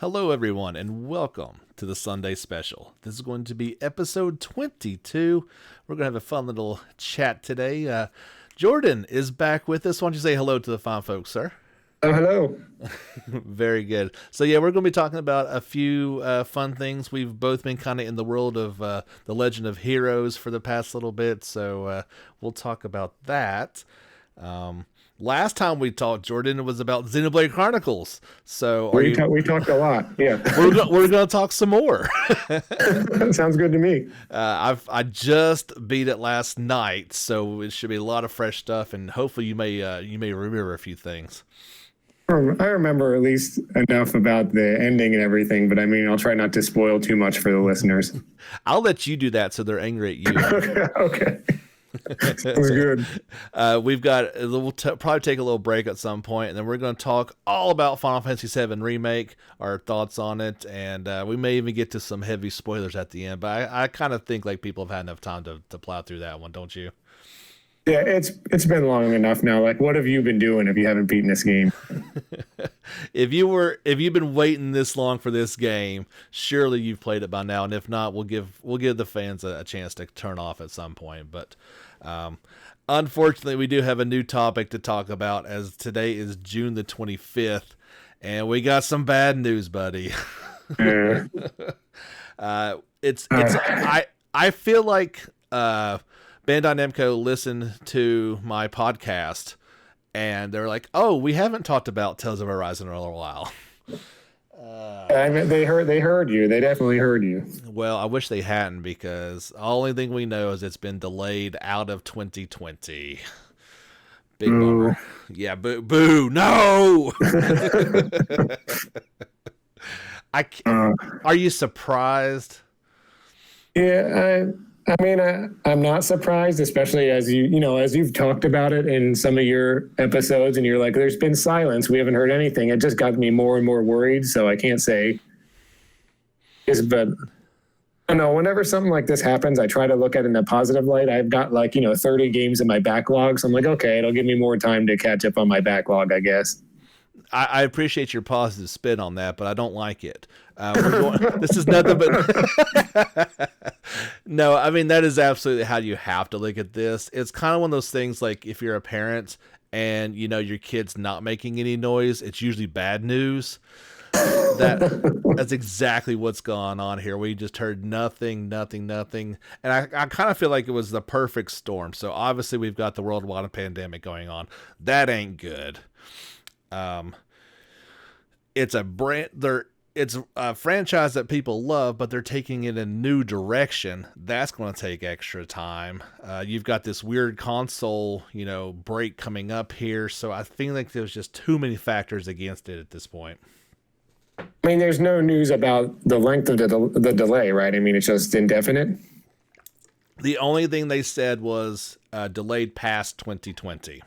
Hello, everyone, and welcome to the Sunday Special. This is going to be episode 22. We're going to have a fun little chat today. Jordan is back with us. Why don't you say hello to the fine folks, sir? Oh, hello. Very good. So, yeah, we're going to be talking about a few fun things. We've both been kind of in the world of the Legend of Heroes for the past little bit, so we'll talk about that. Last time we talked, Jordan, it was about Xenoblade Chronicles. So We talked a lot. Yeah, we're gonna talk some more. sounds good to me. I just beat it last night, so it should be a lot of fresh stuff, and hopefully you may remember a few things. I remember at least enough about the ending and everything, but I mean, I'll try not to spoil too much for the listeners. I'll let you do that, so they're angry at you. Okay. Sounds good. We'll probably take a little break at some point, and then we're going to talk all about Final Fantasy VII Remake, our thoughts on it, and we may even get to some heavy spoilers at the end. But I kind of think like people have had enough time to plow through that one, don't you? Yeah, it's been long enough now. Like, what have you been doing if you haven't beaten this game? If you've been waiting this long for this game, surely you've played it by now, and if not, we'll give the fans a chance to turn off at some point. But unfortunately, we do have a new topic to talk about, as today is June the 25th, and we got some bad news, buddy. I feel like Bandai Namco listened to my podcast, and they're like, "Oh, we haven't talked about Tales of Horizon in a little while." I mean, they heard you. They definitely heard you. Well, I wish they hadn't, because the only thing we know is it's been delayed out of 2020. Big bummer. Yeah, boo, no. Are you surprised? Yeah, I mean, I'm not surprised, especially as as you've talked about it in some of your episodes, and you're like, "There's been silence. We haven't heard anything." It just got me more and more worried. So I can't say, but I don't know. Whenever something like this happens, I try to look at it in a positive light. I've got 30 games in my backlog, so I'm like, okay, it'll give me more time to catch up on my backlog, I guess. I appreciate your positive spin on that, but I don't like it. This is nothing but no. I mean, that is absolutely how you have to look at this. It's kind of one of those things, like if you're a parent and your kid's not making any noise, it's usually bad news. That's exactly what's going on here. We just heard nothing, and I kind of feel like it was the perfect storm. So obviously we've got the worldwide pandemic going on. That ain't good. It's a franchise that people love, but they're taking it in a new direction. That's going to take extra time. You've got this weird console, break coming up here. So I feel like there's just too many factors against it at this point. I mean, there's no news about the length of the delay, right? I mean, it's just indefinite. The only thing they said was delayed past 2020.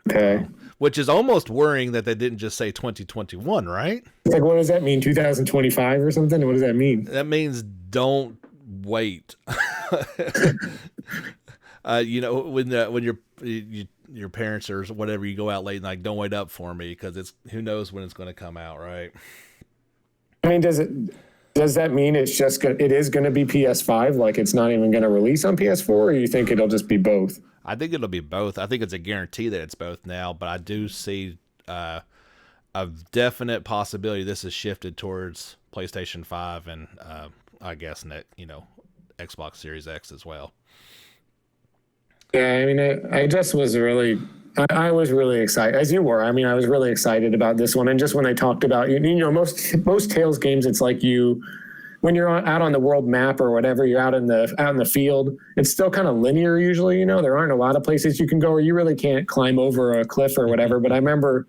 Okay. Which is almost worrying that they didn't just say 2021, right? It's like, what does that mean? 2025 or something? What does that mean? That means don't wait. When your parents or whatever, you go out late and like, don't wait up for me, because who knows when it's going to come out, right? I mean, does that mean it is going to be PS5? Like, it's not even going to release on PS4, or you think it'll just be both? I think it'll be both. I think it's a guarantee that it's both now, but I do see a definite possibility this is shifted towards PlayStation 5 and I guess Xbox Series X as well. Yeah, I mean, I just was I was really excited, as you were. I mean, I was really excited about this one, and just when I talked about most Tales games, it's like when you're out on the world map or whatever, you're out in the field, it's still kind of linear usually. There aren't a lot of places you can go, or you really can't climb over a cliff or whatever. But I remember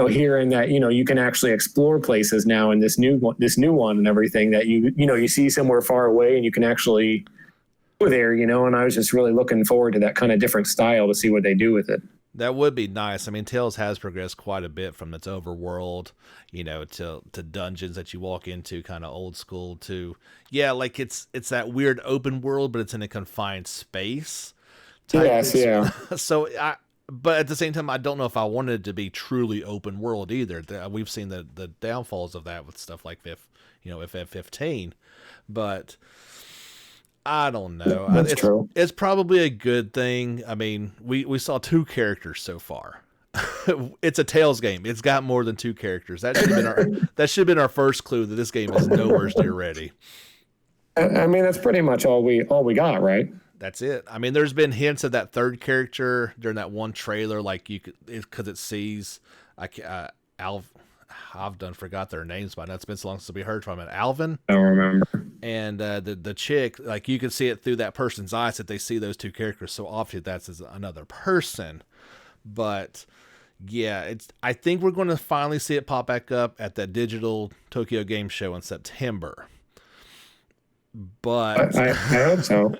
hearing that you can actually explore places now in this new one and everything, that you see somewhere far away and you can actually go there. And I was just really looking forward to that kind of different style to see what they do with it. That would be nice. I mean, Tales has progressed quite a bit from its overworld, to dungeons that you walk into, kind of old school, to, like it's that weird open world, but it's in a confined space. Yes, yeah. So But at the same time, I don't know if I wanted it to be truly open world either. We've seen the downfalls of that with stuff like FF15, but I don't know. That's true. It's probably a good thing. I mean, we saw 2 characters so far. It's a Tales game. It's got more than 2 characters. That should have been our first clue that this game is nowhere near ready. I mean, that's pretty much all we got, right? That's it. I mean, there's been hints of that 3rd character during that one trailer, like you could, because it sees, I've done forgot their names by now. It's been so long since we heard from it. Alvin. I don't remember. And the chick, like you can see it through that person's eyes that they see those 2 characters. So obviously that's another person. But yeah, I think we're going to finally see it pop back up at that digital Tokyo Game Show in September. But I hope so.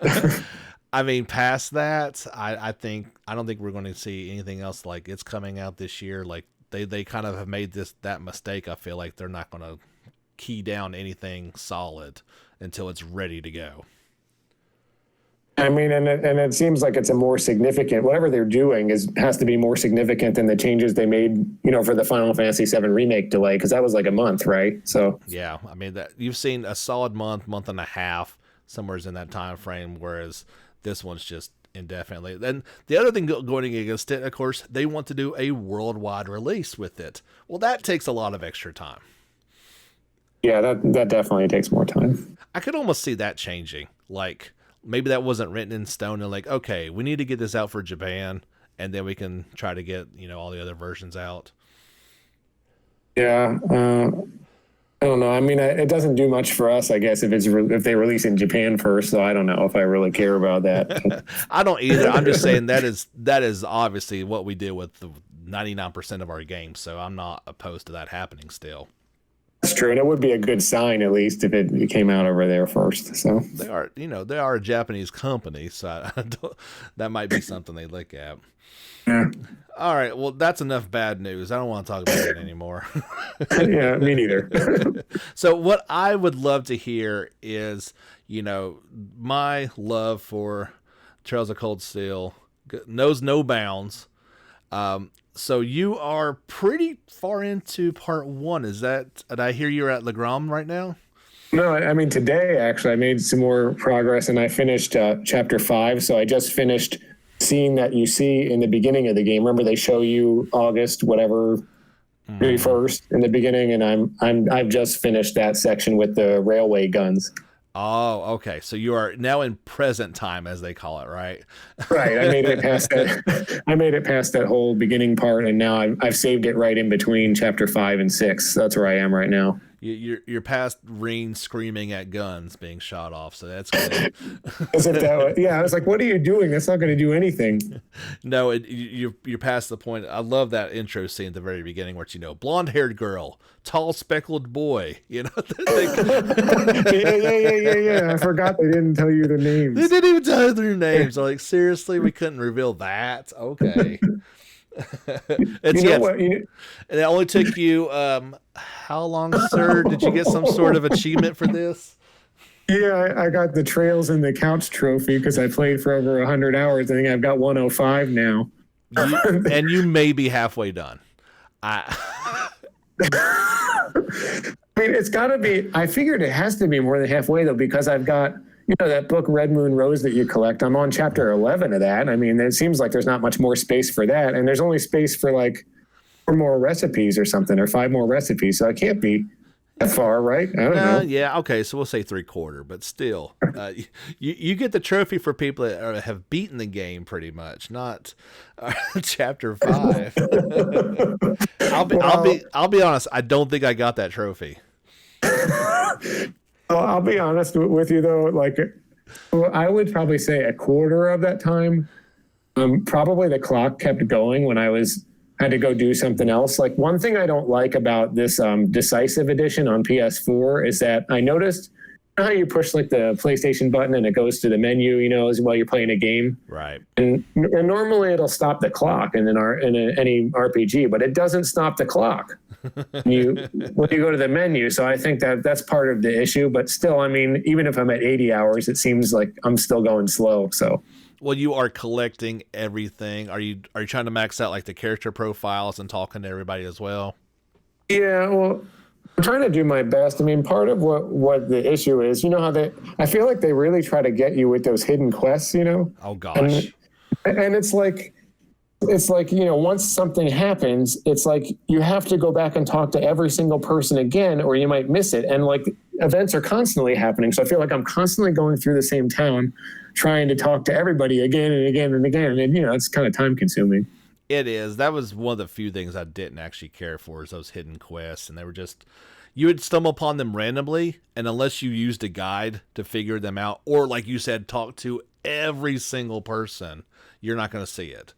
I mean, past that, I don't think we're going to see anything else. Like, it's coming out this year. Like they kind of have made that mistake. I feel like they're not going to key down anything solid until it's ready to go. I mean, and it seems like it's a more significant, whatever they're doing has to be more significant than the changes they made, for the Final Fantasy VII Remake delay, because that was like a month, right? So yeah, I mean, that you've seen a solid month and a half, somewhere's in that time frame, whereas this one's just indefinitely. Then the other thing going against it, of course, they want to do a worldwide release with it. Well, that takes a lot of extra time. Yeah, that definitely takes more time. I could almost see that changing, like. Maybe that wasn't written in stone and like, okay, we need to get this out for Japan and then we can try to get, all the other versions out. Yeah. I don't know. I mean, it doesn't do much for us, I guess, if they release in Japan first. So I don't know if I really care about that. I don't either. I'm just saying that is obviously what we do with the 99% of our games. So I'm not opposed to that happening still. That's true, and it would be a good sign at least if it came out over there first. So they are a Japanese company, so that might be something they look at. Yeah. All right, well, that's enough bad news. I don't want to talk about it anymore. Yeah, me neither. So what I would love to hear is, my love for Trails of Cold Steel knows no bounds. So you are pretty far into part 1. Did I hear you're at Legram right now? No, I mean, today, actually, I made some more progress and I finished chapter 5. So I just finished scene that you see in the beginning of the game. Remember, they show you August, whatever, 31st in the beginning. And I've just finished that section with the railway guns. Oh, okay. So you are now in present time, as they call it, right? Right. I made it past that. I made it past that whole beginning part, and now I've saved it right in between chapter 5 and 6. That's where I am right now. You're past Reen screaming at guns being shot off, so that's good. As if that was, yeah, I was like, "What are you doing? That's not going to do anything." No, you're past the point. I love that intro scene at the very beginning, where it's, blonde-haired girl, tall speckled boy. Yeah. I forgot they didn't tell you their names. They didn't even tell you their names. I'm like, seriously, we couldn't reveal that? Okay. It only took you how long, sir? Did you get some sort of achievement for this? Yeah, I got the Trails in the Couch trophy because I played for over 100 hours. I think I've got 105 now. And you may be halfway done. I mean, it's got to be. I figured it has to be more than halfway though, because I've got that book Red Moon Rose that you collect. I'm on chapter 11 of that. I mean, it seems like there's not much more space for that, and there's only space for like 4 more recipes or something, or 5 more recipes. So I can't be that far, right? I don't know. Yeah, okay, so we'll say 3/4, but still, you get the trophy for people that have beaten the game pretty much, not chapter 5. I'll be honest. I don't think I got that trophy. I'll be honest with you though. Like, I would probably say a quarter of that time. Probably the clock kept going when I had to go do something else. Like, one thing I don't like about this Decisive Edition on PS4 is that I noticed how you push like the PlayStation button and it goes to the menu, as while you're playing a game. Right. And normally it'll stop the clock in any RPG, but it doesn't stop the clock. when you go to the menu. So I think that's part of the issue. But still, I mean, even if I'm at 80 hours, it seems like I'm still going slow. So. Well, you are collecting everything. Are you trying to max out like the character profiles and talking to everybody as well? Yeah, well, I'm trying to do my best. I mean, part of what the issue is, you know how I feel like they really try to get you with those hidden quests, you know? Oh gosh. And it's like, you know, once something happens, it's like you have to go back and talk to every single person again, or you might miss it. And like events are constantly happening. So I feel like I'm constantly going through the same town, trying to talk to everybody again and again and again. And, you know, it's kind of time consuming. It is. That was one of the few things I didn't actually care for, is those hidden quests. And they were just, you would stumble upon them randomly. And unless you used a guide to figure them out, or like you said, talk to every single person, you're not going to see it.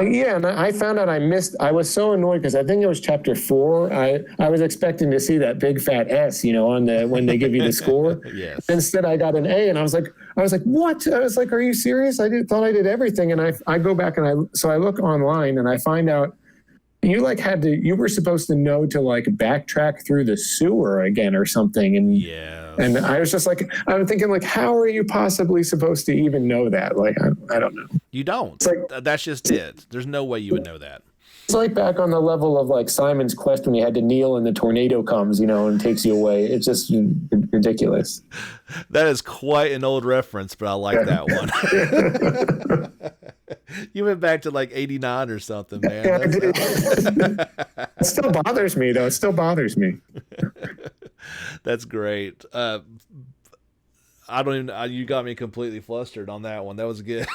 Yeah, and I found out I was so annoyed because I think it was chapter 4. I was expecting to see that big fat S, you know, when they give you the score. Yes. Instead, I got an A, and I was like, what? I was like, are you serious? Thought I did everything, and I go back and I look online and I find out you were supposed to know to like backtrack through the sewer again or something. And yes. And I was just like, I'm thinking like, how are you possibly supposed to even know that? Like, I don't know. You don't. That's just it. There's no way you would know that. It's like back on the level of like Simon's Quest when you had to kneel and the tornado comes, you know, and takes you away. It's just ridiculous. That is quite an old reference, but I like that one. You went back to like 89 or something, man. Yeah, it still bothers me, though. It still bothers me. That's great. I don't even. You got me completely flustered on that one. That was good.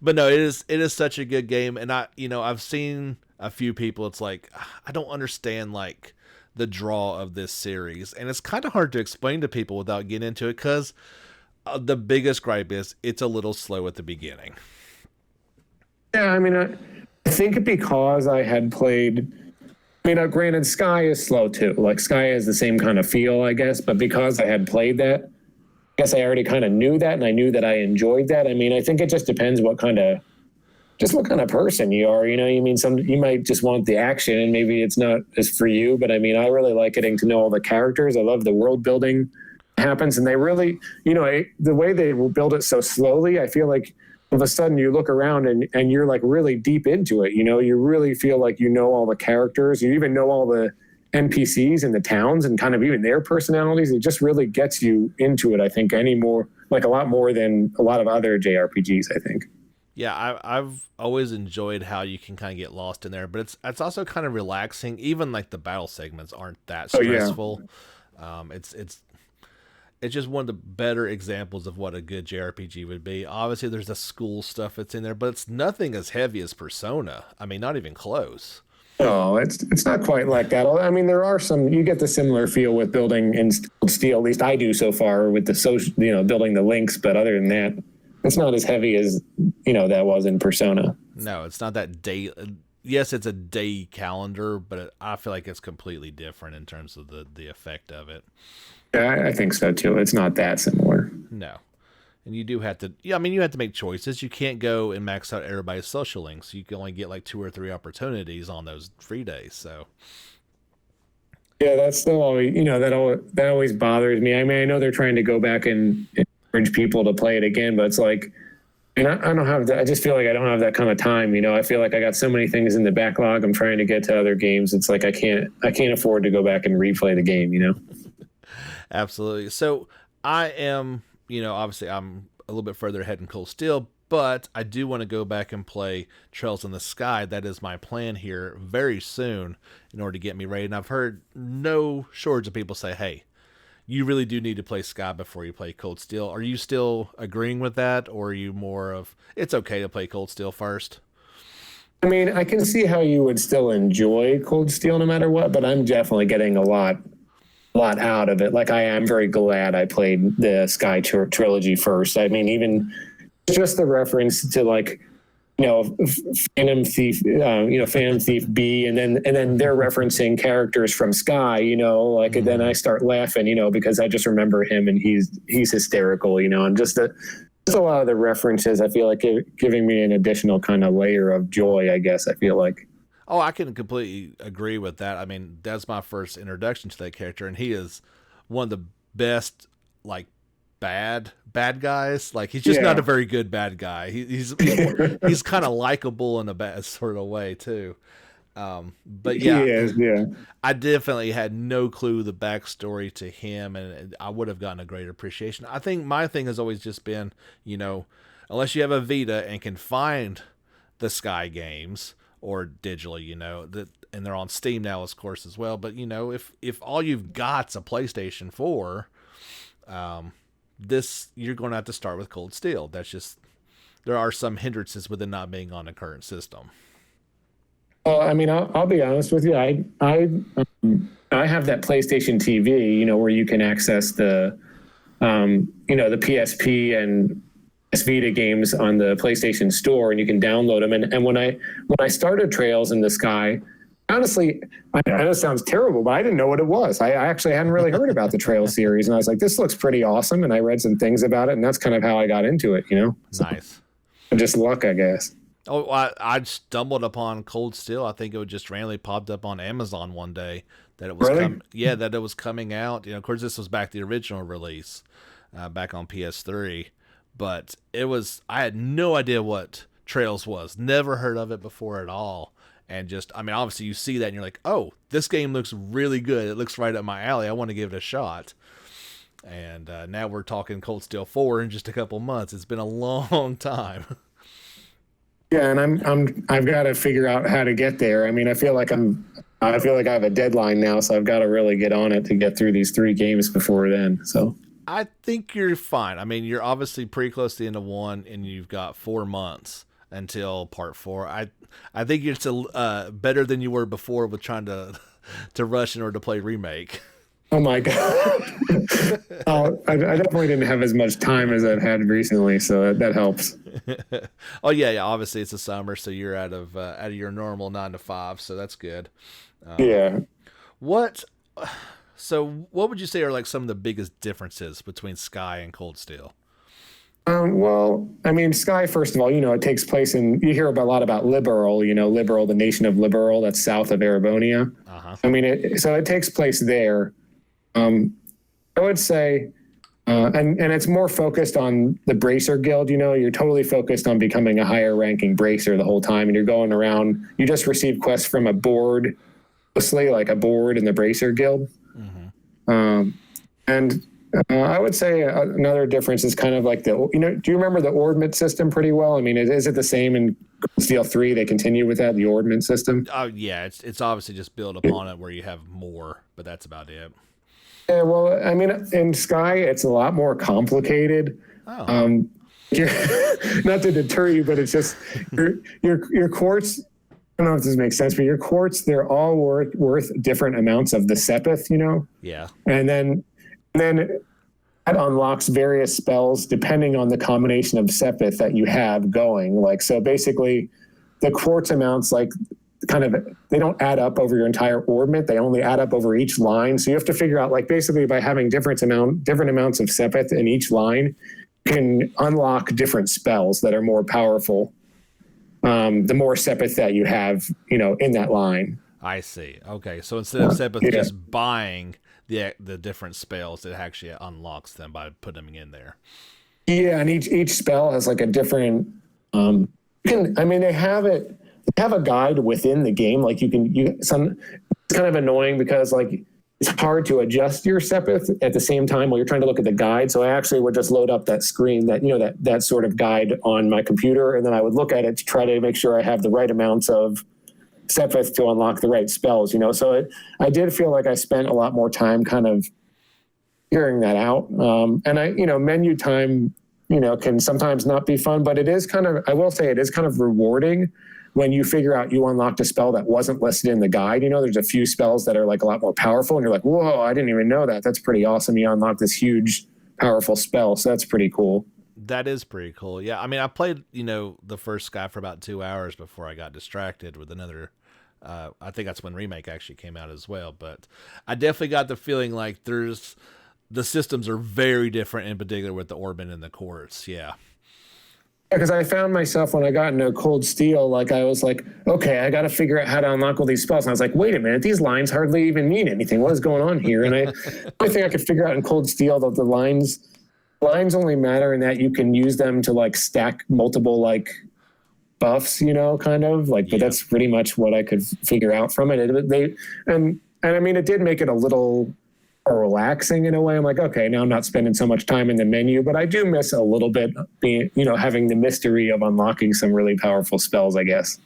But no, it is such a good game, and I've seen a few people. It's like, I don't understand like the draw of this series, and it's kind of hard to explain to people without getting into it, because the biggest gripe is it's a little slow at the beginning. Yeah, I mean, I think because I had played. I mean, granted, Sky is slow too. Like Sky has the same kind of feel, I guess. But because I had played that, I guess I already kind of knew that, and I knew that I enjoyed that. I mean, I think it just depends what kind of person you are. You know, you might just want the action, and maybe it's not as for you. But I mean, I really like getting to know all the characters. I love the world building happens, and they really, you know, the way they will build it so slowly. I feel like all of a sudden you look around and you're like really deep into it. You know, you really feel like you know all the characters. You even know all the NPCs in the towns and kind of even their personalities. It just really gets you into it, I think, like a lot more than a lot of other JRPGs, I think. Yeah, I've always enjoyed how you can kind of get lost in there, but it's also kind of relaxing. Even like the battle segments aren't that stressful. Oh, yeah. It's just one of the better examples of what a good JRPG would be. Obviously, there's the school stuff that's in there, but it's nothing as heavy as Persona. I mean, not even close. No, it's not quite like that. I mean, there are you get the similar feel with building in Steel. At least I do so far with the social, you know, building the links. But other than that, it's not as heavy as, you know, that was in Persona. No, it's not that day. Yes, it's a day calendar, but I feel like it's completely different in terms of the effect of it. Yeah, I think so too. It's not that similar. No. And you do have to, yeah, I mean, you have to make choices. You can't go and max out everybody's social links. You can only get like 2 or 3 opportunities on those free days. So, yeah, that's still always, you know, that always bothers me. I mean, I know they're trying to go back and encourage people to play it again, but it's like, and I don't have that. I just feel like I don't have that kind of time. You know, I feel like I got so many things in the backlog. I'm trying to get to other games. It's like I can't afford to go back and replay the game. You know. Absolutely. So I am, you know, obviously I'm a little bit further ahead in Cold Steel, but I do want to go back and play Trails in the Sky. That is my plan here very soon in order to get me ready. And I've heard no shortage of people say, hey, you really do need to play Sky before you play Cold Steel. Are you still agreeing with that, or are you more of, it's okay to play Cold Steel first? I mean, I can see how you would still enjoy Cold Steel no matter what, but I'm definitely getting a lot out of it. Like, I am very glad I played the Sky trilogy first. I mean, even just the reference to, like, you know, Phantom Thief, Phantom Thief B, and then they're referencing characters from Sky, you know, like, and then I start laughing, you know, because I just remember him and he's hysterical, you know, and just a lot of the references, I feel like giving me an additional kind of layer of joy, I guess, I feel like. Oh, I can completely agree with that. I mean, that's my first introduction to that character, and he is one of the best, like, bad guys. Like, he's just not a Yeah. very good bad guy. He's kind of likable in a bad sort of way too. But He yeah, is, yeah. I definitely had no clue the backstory to him, and I would have gotten a greater appreciation. I think my thing has always just been, you know, unless you have a Vita and can find the Sky games or digitally, that, and they're on Steam now, of course, as well. But if all you've got's a PlayStation 4, this you're going to have to start with Cold Steel. That's just there are some hindrances with it not being on the current system. Well, I mean, I'll be honest with you. I have that PlayStation TV, where you can access the the PSP and PS Vita games on the PlayStation Store, and you can download them. And when I started Trails in the Sky, honestly, I know it sounds terrible, but I didn't know what it was. I actually hadn't really heard about the Trails series, and I was like, this looks pretty awesome. And I read some things about it, and that's kind of how I got into it. So, Nice. just luck, I guess. Oh, I stumbled upon Cold Steel. I think it just randomly popped up on Amazon one day that it was Really? that it was coming out. Of course, this was back the original release, back on PS3. But I had no idea what Trails was. Never heard of it before at all. And just, I mean, obviously you see that and you're like, oh, this game looks really good. It looks right up my alley. I want to give it a shot. And now we're talking Cold Steel 4 in just a couple months. It's been a long time. Yeah, and I've got to figure out how to get there. I mean, I feel like I have a deadline now, so I've got to really get on it to get through these 3 games before then. So I think you're fine. I mean, you're obviously pretty close to the end of 1, and you've got 4 months until part 4. I think you're still better than you were before with trying to rush in order to play Remake. oh my god, I definitely didn't have as much time as I've had recently, so that helps. Oh yeah. Obviously, it's the summer, so you're out of your normal 9 to 5, so that's good. Yeah. What? So, what would you say are like some of the biggest differences between Sky and Cold Steel? Well, I mean, Sky, first of all, it takes place you hear a lot about Liberal, Liberal, the nation of Liberal, that's south of Erebonia. Uh-huh. I mean, so it takes place there. I would say, and it's more focused on the Bracer Guild, you're totally focused on becoming a higher ranking Bracer the whole time, and you're going around, you just receive quests from a board, mostly like a board in the Bracer Guild. Mm-hmm. And I would say another difference is kind of like do you remember the ordnance system pretty well? I mean, is it the same in Steel 3? They continue with that, the ordnance system? Oh yeah, it's obviously just built upon it where you have more, but that's about it. Yeah, well, I mean, in Sky, it's a lot more complicated. Oh. Not to deter you, but it's just your quartz. I don't know if this makes sense, but your quartz, they're all worth different amounts of the Sepith, Yeah. and then that unlocks various spells depending on the combination of Sepith that you have going. Like, so basically, the quartz amounts, like, kind of, they don't add up over your entire orbit. They only add up over each line. So you have to figure out, like, basically by having different amounts of Sepith in each line, you can unlock different spells that are more powerful. The more Sepith that you have, in that line. I see. Okay, so instead of Sepith just buying the different spells, it actually unlocks them by putting them in there. Yeah, and each spell has like a different. They have it. They have a guide within the game. Like it's kind of annoying because like it's hard to adjust your Sepith at the same time while you're trying to look at the guide. So I actually would just load up that screen that sort of guide on my computer, and then I would look at it to try to make sure I have the right amounts of Sepith to unlock the right spells. So I did feel like I spent a lot more time kind of figuring that out. And menu time, can sometimes not be fun, but I will say it is kind of rewarding when you figure out you unlocked a spell that wasn't listed in the guide. There's a few spells that are like a lot more powerful, and you're like, whoa, I didn't even know that. That's pretty awesome. You unlocked this huge, powerful spell. So that's pretty cool. That is pretty cool. Yeah, I mean, I played, the first Sky for about 2 hours before I got distracted with another. I think that's when Remake actually came out as well. But I definitely got the feeling like the systems are very different, in particular with the Orbit and the Quartz. Yeah. Because I found myself when I got into Cold Steel, like I was like, okay, I got to figure out how to unlock all these spells. And I was like, wait a minute, these lines hardly even mean anything. What is going on here? And the only thing I could figure out in Cold Steel that the lines only matter in that you can use them to like stack multiple like buffs, you know, kind of like. But that's pretty much what I could figure out from it. And I mean, it did make it a little relaxing in a way. I'm like, okay, now I'm not spending so much time in the menu, but I do miss a little bit being, you know, having the mystery of unlocking some really powerful spells, I guess.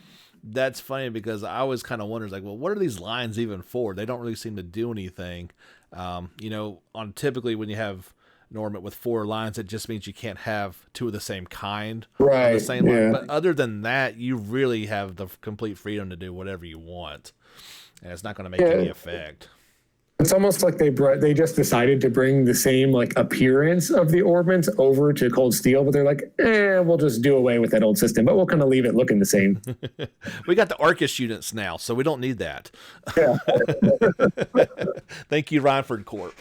That's funny because I always kind of wonder, like, well, what are these lines even for? They don't really seem to do anything. You know, on typically when you have Normant with 4 lines, it just means you can't have 2 of the same kind. Right. The same line. But other than that, you really have the complete freedom to do whatever you want. And it's not going to make any effect. It's almost like they just decided to bring the same like appearance of the orbments over to Cold Steel, but they're like, we'll just do away with that old system, but we'll kind of leave it looking the same. We got the Arcus units now, so we don't need that. Yeah. Thank you, Reinford Corp.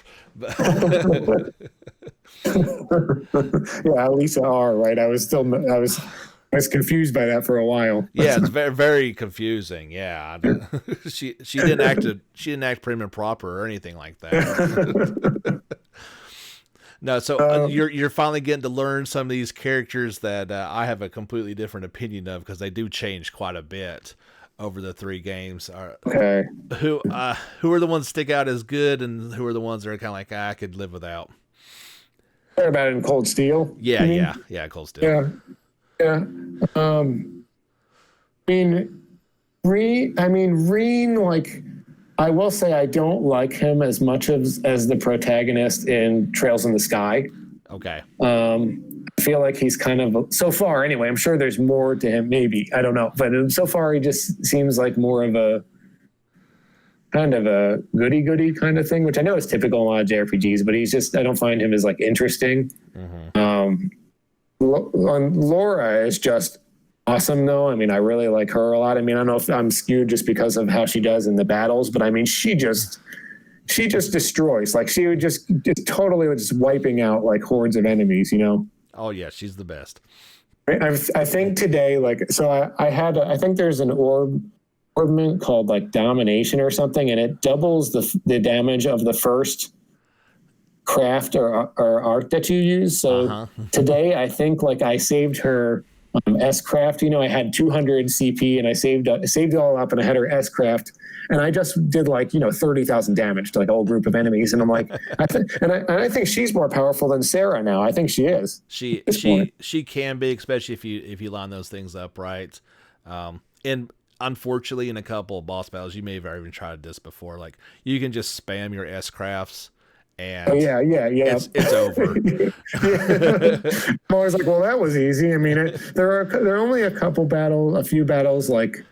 Yeah, Lisa R. Right? I was confused by that for a while. Yeah, it's very, very confusing. Yeah, she didn't act prim and proper or anything like that. No, so you're finally getting to learn some of these characters that I have a completely different opinion of because they do change quite a bit over the 3 games. Okay. Who are the ones that stick out as good, and who are the ones that are kind of like I could live without? What about in Cold Steel? Yeah, Cold Steel. Yeah. Yeah. Reen, like, I will say I don't like him as much as the protagonist in Trails in the Sky. Okay. I feel like he's kind of, so far anyway, I'm sure there's more to him, maybe. I don't know. But so far he just seems like more of a kind of a goody-goody kind of thing, which I know is typical in a lot of JRPGs, but I don't find him as like interesting. Mm-hmm. Laura is just awesome, though. I mean, I really like her a lot. I mean, I don't know if I'm skewed just because of how she does in the battles, but I mean, she just destroys. Like, she would just totally just wiping out like hordes of enemies, you know? Oh yeah, she's the best. I think today, like, so I think there's an orbment called like Domination or something, and it doubles the damage of the first craft or art that you use. So today, I think like I saved her S-craft. You know, I had 200 CP and I saved it all up, and I had her S-craft, and I just did like, you know, 30,000 damage to like a whole group of enemies. And I'm like, I think she's more powerful than Sarah now. I think she is. She can be, especially if you line those things up right. And unfortunately, in a couple of boss battles, you may have even tried this before. Like, you can just spam your S-crafts. And yeah. It's over. I'm always like, well, that was easy. I mean, there are only a few battles like,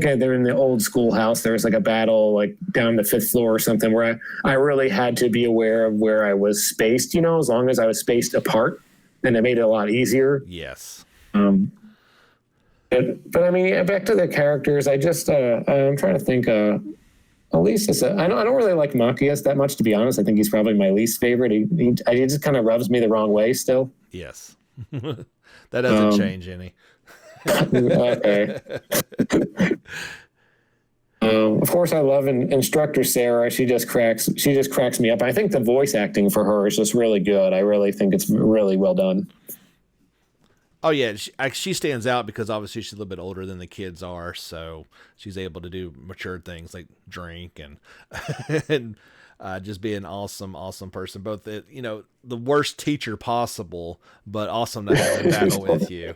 okay, they're in the old schoolhouse. There was like a battle like down the 5th floor or something where I really had to be aware of where I was spaced, you know, as long as I was spaced apart, then it made it a lot easier. Yes. But I mean, back to the characters, I just I'm trying to think. At least I don't really like Machias that much, to be honest. I think he's probably my least favorite. He just kind of rubs me the wrong way still. Yes. That doesn't change any. Okay. Of course, I love Instructor Sarah. She just cracks me up. I think the voice acting for her is just really good. I really think it's really well done. Oh yeah, she stands out because obviously she's a little bit older than the kids are, so she's able to do mature things like drink and and just be an awesome person. Both the worst teacher possible, but awesome to have a battle with you.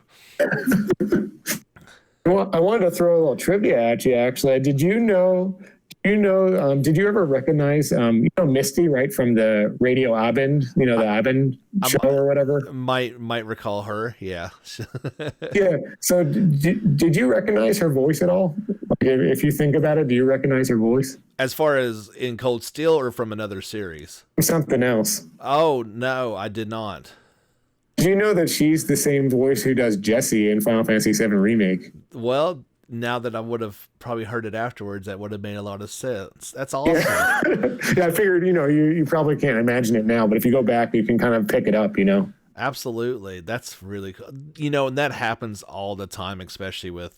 Well, I wanted to throw a little trivia at you. Actually, did you ever recognize Misty, right, from the Radio Abend, the Abend show or whatever? Might recall her, yeah. Yeah. So did you recognize her voice at all? Like, if you think about it, do you recognize her voice? As far as in Cold Steel or from another series? Something else. Oh no, I did not. Do you know that she's the same voice who does Jessie in Final Fantasy VII Remake? Well, now that I would have probably heard it afterwards, that would have made a lot of sense. That's awesome. Yeah, I figured, you probably can't imagine it now, but if you go back, you can kind of pick it up, Absolutely. That's really cool. And that happens all the time, especially with,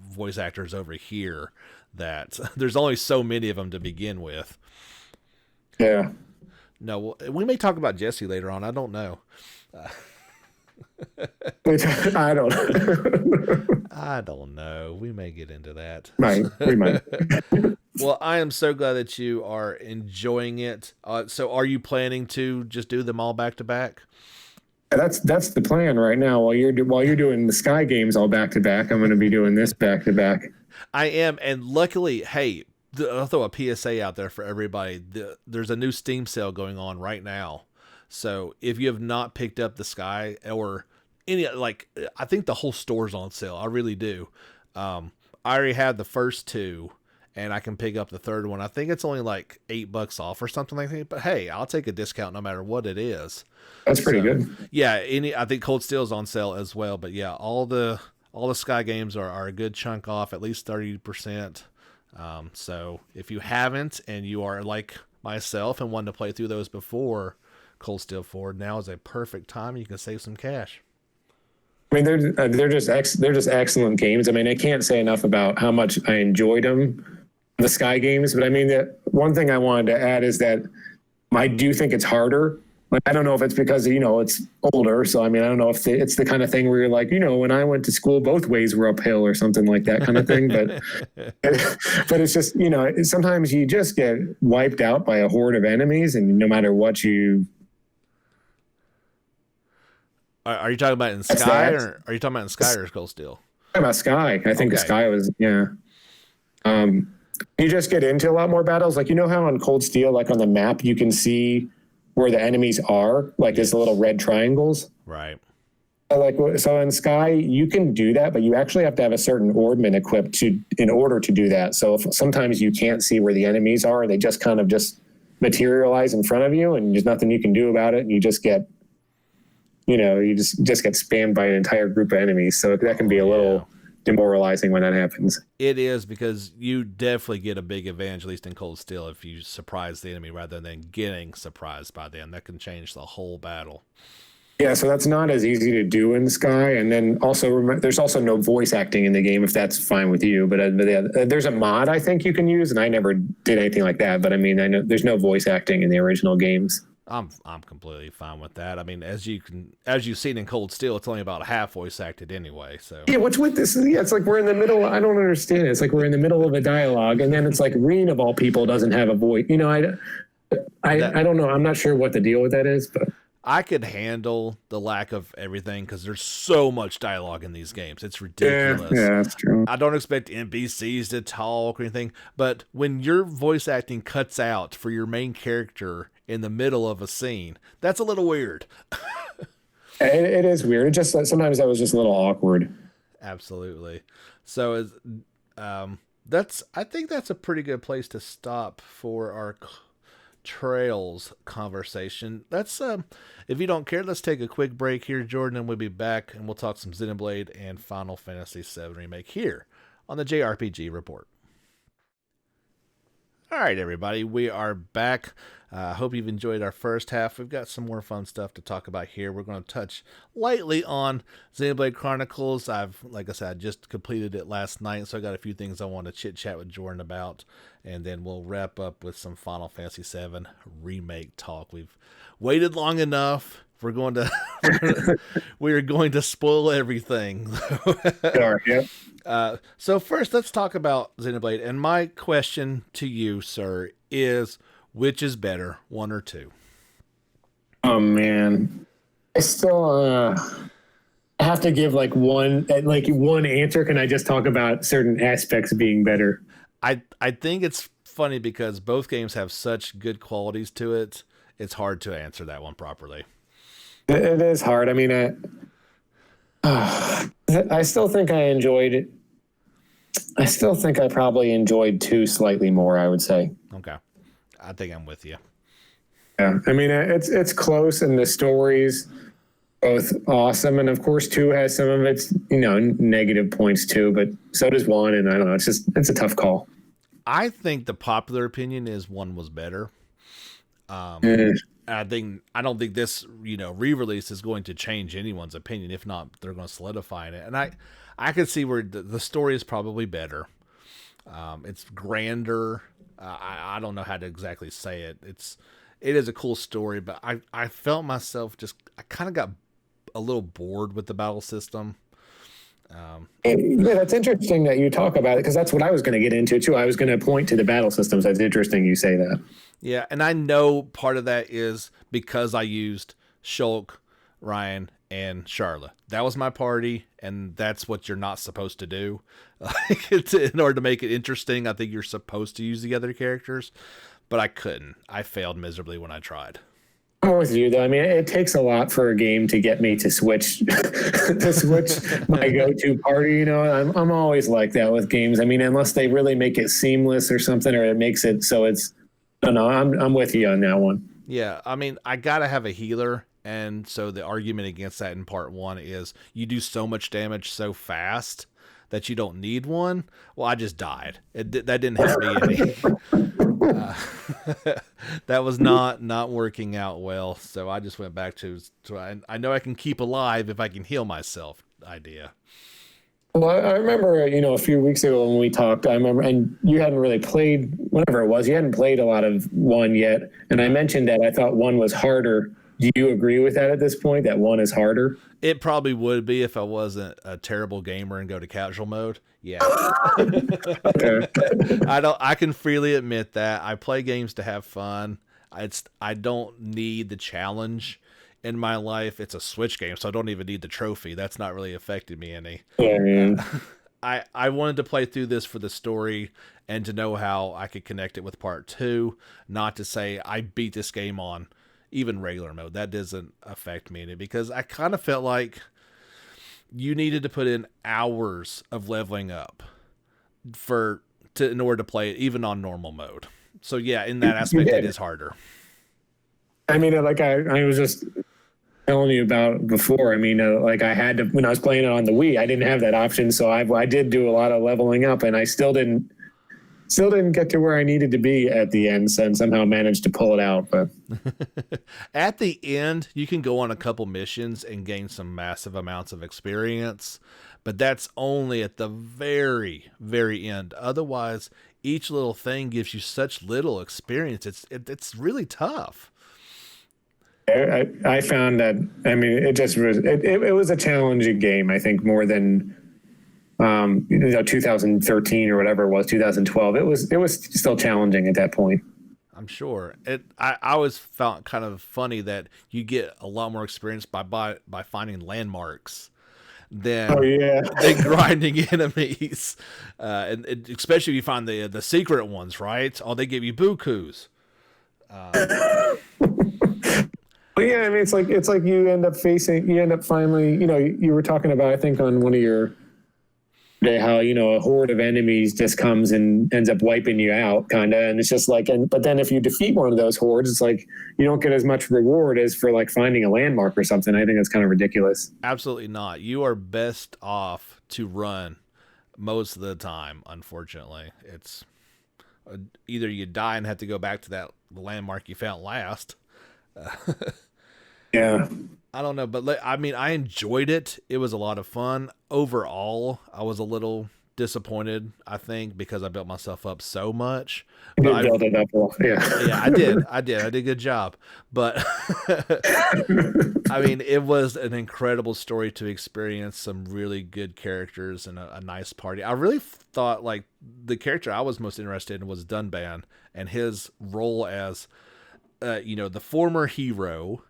voice actors over here, that there's only so many of them to begin with. Yeah. No, we may talk about Jesse later on. I don't know. I don't. I don't know. We may get into that. We might. Well, I am so glad that you are enjoying it. So are you planning to just do them all back to back? That's the plan right now. While you're doing the Sky games all back to back, I'm going to be doing this back to back. I am, and luckily, hey, I'll throw a PSA out there for everybody. There's a new Steam sale going on right now. So if you have not picked up the Sky or any, I think the whole store's on sale. I really do. I already have the first two, and I can pick up the third one. I think it's only like $8 off or something like that. But hey, I'll take a discount no matter what it is. That's pretty good. Yeah, I think Cold Steel's on sale as well. But yeah, all the Sky games are a good chunk off, at least 30%. So if you haven't, and you are like myself and wanted to play through those before Cold Steel 4, now is a perfect time. You can save some cash. I mean, they're just excellent games. I mean, I can't say enough about how much I enjoyed them, the Sky games. But I mean, the one thing I wanted to add is that I do think it's harder. Like, I don't know if it's because, it's older. So, I mean, I don't know if it's the kind of thing where you're like, when I went to school, both ways were uphill or something like that kind of thing. But it's just, sometimes you just get wiped out by a horde of enemies, and no matter what you. Are you talking about in Sky, or are you talking about in Sky or Cold Steel? I'm talking about Sky. I think the Sky was, yeah. You just get into a lot more battles. Like, how on Cold Steel, like on the map, you can see where the enemies are, like there's little red triangles. Right. So in Sky, you can do that, but you actually have to have a certain ordnance equipped in order to do that. So sometimes you can't see where the enemies are. They just kind of just materialize in front of you, and there's nothing you can do about it. And you just get, you just get spammed by an entire group of enemies. So that can be a little demoralizing when that happens. It is, because you definitely get a big advantage, at least in Cold Steel, if you surprise the enemy rather than getting surprised by them. That can change the whole battle. Yeah, so that's not as easy to do in Sky. And then also, there's also no voice acting in the game, if that's fine with you. But there's a mod I think you can use, and I never did anything like that. But I mean, I know there's no voice acting in the original games. I'm completely fine with that. I mean, as you've seen in Cold Steel, it's only about half voice acted anyway. So yeah, what's with this? Yeah, it's like we're in the middle. I don't understand. It's like we're in the middle of a dialogue, and then it's like Reen of all people doesn't have a voice. I don't know. I'm not sure what the deal with that is, but I could handle the lack of everything because there's so much dialogue in these games. It's ridiculous. Yeah, that's true. I don't expect NPCs to talk or anything, but when your voice acting cuts out for your main character in the middle of a scene, that's a little weird. It is weird. It just sometimes that was just a little awkward. Absolutely. So I think that's a pretty good place to stop for our Trails conversation. That's if you don't care, let's take a quick break here, Jordan, and we'll be back, and we'll talk some Xenoblade and Final Fantasy VII Remake here on the JRPG Report. All right, everybody, we are back. I hope you've enjoyed our first half. We've got some more fun stuff to talk about here. We're going to touch lightly on Xenoblade Chronicles. Like I said, I just completed it last night, so I got a few things I want to chit-chat with Jordan about, and then we'll wrap up with some Final Fantasy VII Remake talk. We've waited long enough. We're going to spoil everything. Sure, yeah. So first, let's talk about Xenoblade. And my question to you, sir, is which is better, 1 or 2? Oh man, I still have to give like one answer. Can I just talk about certain aspects being better? I think it's funny because both games have such good qualities to it. It's hard to answer that one properly. It is hard. I mean, I still think I enjoyed it. I still think I probably enjoyed 2 slightly more, I would say. Okay. I think I'm with you. Yeah. I mean, it's close, and the story's both awesome. And of course, 2 has some of its, negative points too, but so does 1. And I don't know. It's a tough call. I think the popular opinion is 1 was better. I don't think this, re-release is going to change anyone's opinion. If not, they're going to solidify it. And I could see where the story is probably better. It's grander. I don't know how to exactly say it. It is a cool story, but I felt myself I kind of got a little bored with the battle system. Yeah, that's interesting that you talk about it, because that's what I was going to get into too. I was going to point to the battle systems. That's interesting you say that. Yeah, and I know part of that is because I used Shulk, Ryan, and Charlotte. That was my party, and that's what you're not supposed to do. In order to make it interesting, I think you're supposed to use the other characters, but I couldn't. I failed miserably when I tried. I'm with you though. I mean, it takes a lot for a game to get me to switch my go-to party. I'm always like that with games. I mean, unless they really make it seamless or something, or it makes it so it's. I don't know. I'm with you on that one. Yeah, I mean, I gotta have a healer, and so the argument against that in part 1 is you do so much damage so fast that you don't need one. Well, I just died. That didn't help me any. That was not working out well, so I just went back to I know I can keep alive if I can heal myself idea. Well, I remember, a few weeks ago when we talked, I remember, and you hadn't really played, whatever it was, you hadn't played a lot of 1 yet, and I mentioned that I thought 1 was harder. Do you agree with that at this point, that 1 is harder? It probably would be if I wasn't a terrible gamer and go to casual mode. Yeah. Okay. I can freely admit that. I play games to have fun. I don't need the challenge in my life. It's a Switch game, so I don't even need the trophy. That's not really affected me any. Yeah, man. I wanted to play through this for the story and to know how I could connect it with part 2, not to say I beat this game on even regular mode. That doesn't affect me any, because I kind of felt like you needed to put in hours of leveling up in order to play it even on normal mode. So yeah, in that aspect, it is harder. I mean, like I was just telling you about before. I mean, like I had to, when I was playing it on the Wii, I didn't have that option. So I did do a lot of leveling up, and I still didn't get to where I needed to be at the end, and somehow managed to pull it out. But at the end, you can go on a couple missions and gain some massive amounts of experience, but that's only at the very, very end. Otherwise, each little thing gives you such little experience. It's really tough. I found that, I mean, it was a challenging game, I think, more than 2013 or whatever it was, 2012. It was still challenging at that point. I'm sure. I always found kind of funny that you get a lot more experience by finding landmarks than grinding enemies, and especially if you find the secret ones, right? Oh, they give you bukus. But yeah, I mean, it's like you end up finally, you were talking about, I think on one of your how a horde of enemies just comes and ends up wiping you out, kind of, and it's just like, but then if you defeat one of those hordes, it's like you don't get as much reward as for like finding a landmark or something. I think that's kind of ridiculous. Absolutely not. You are best off to run most of the time. Unfortunately, it's either you die and have to go back to that landmark you found last. Yeah. I don't know, but I mean, I enjoyed it. It was a lot of fun. Overall, I was a little disappointed, I think, because I built myself up so much. But you built it up well. Yeah. Yeah, I did. I did a good job. But I mean, it was an incredible story to experience, some really good characters and a nice party. I really thought like the character I was most interested in was Dunban, and his role as the former hero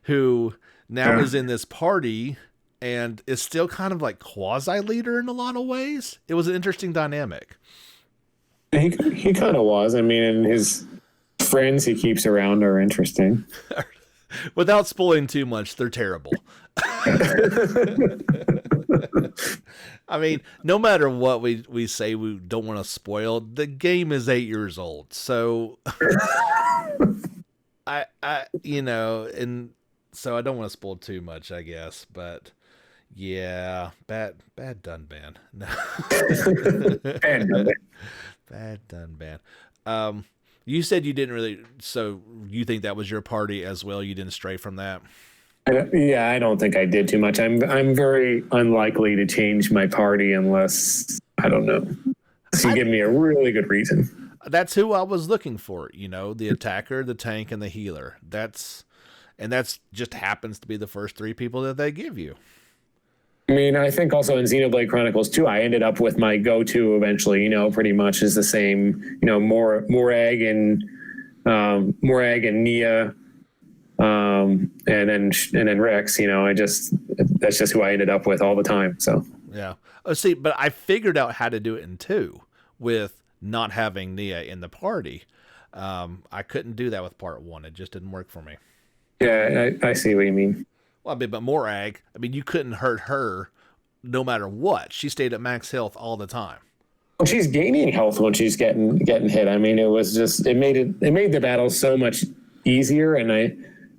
who now is in this party and is still kind of like quasi leader in a lot of ways. It was an interesting dynamic. He kind of was. I mean, and his friends he keeps around are interesting. Without spoiling too much, they're terrible. I mean, no matter what we say, we don't want to spoil. The game is 8 years old, so I and so I don't want to spoil too much, I guess. But yeah, bad Dunban. No. Bad Dunban. You said you didn't really, so you think that was your party as well? You didn't stray from that? Yeah, I don't think I did too much. I'm very unlikely to change my party unless, I don't know. So you give me a really good reason. That's who I was looking for, the attacker, the tank, and the healer. That's just happens to be the first three people that they give you. I mean, I think also in Xenoblade Chronicles 2, I ended up with my go-to eventually, pretty much is the same, Morag and Nia, and then Rex, that's just who I ended up with all the time. So yeah. Oh, see, but I figured out how to do it in 2 with not having Nia in the party. I couldn't do that with part 1. It just didn't work for me. Yeah, I see what you mean. Well, but Morag, you couldn't hurt her no matter what. She stayed at max health all the time. Well, she's gaining health when she's getting hit. It was just it made the battle so much easier, and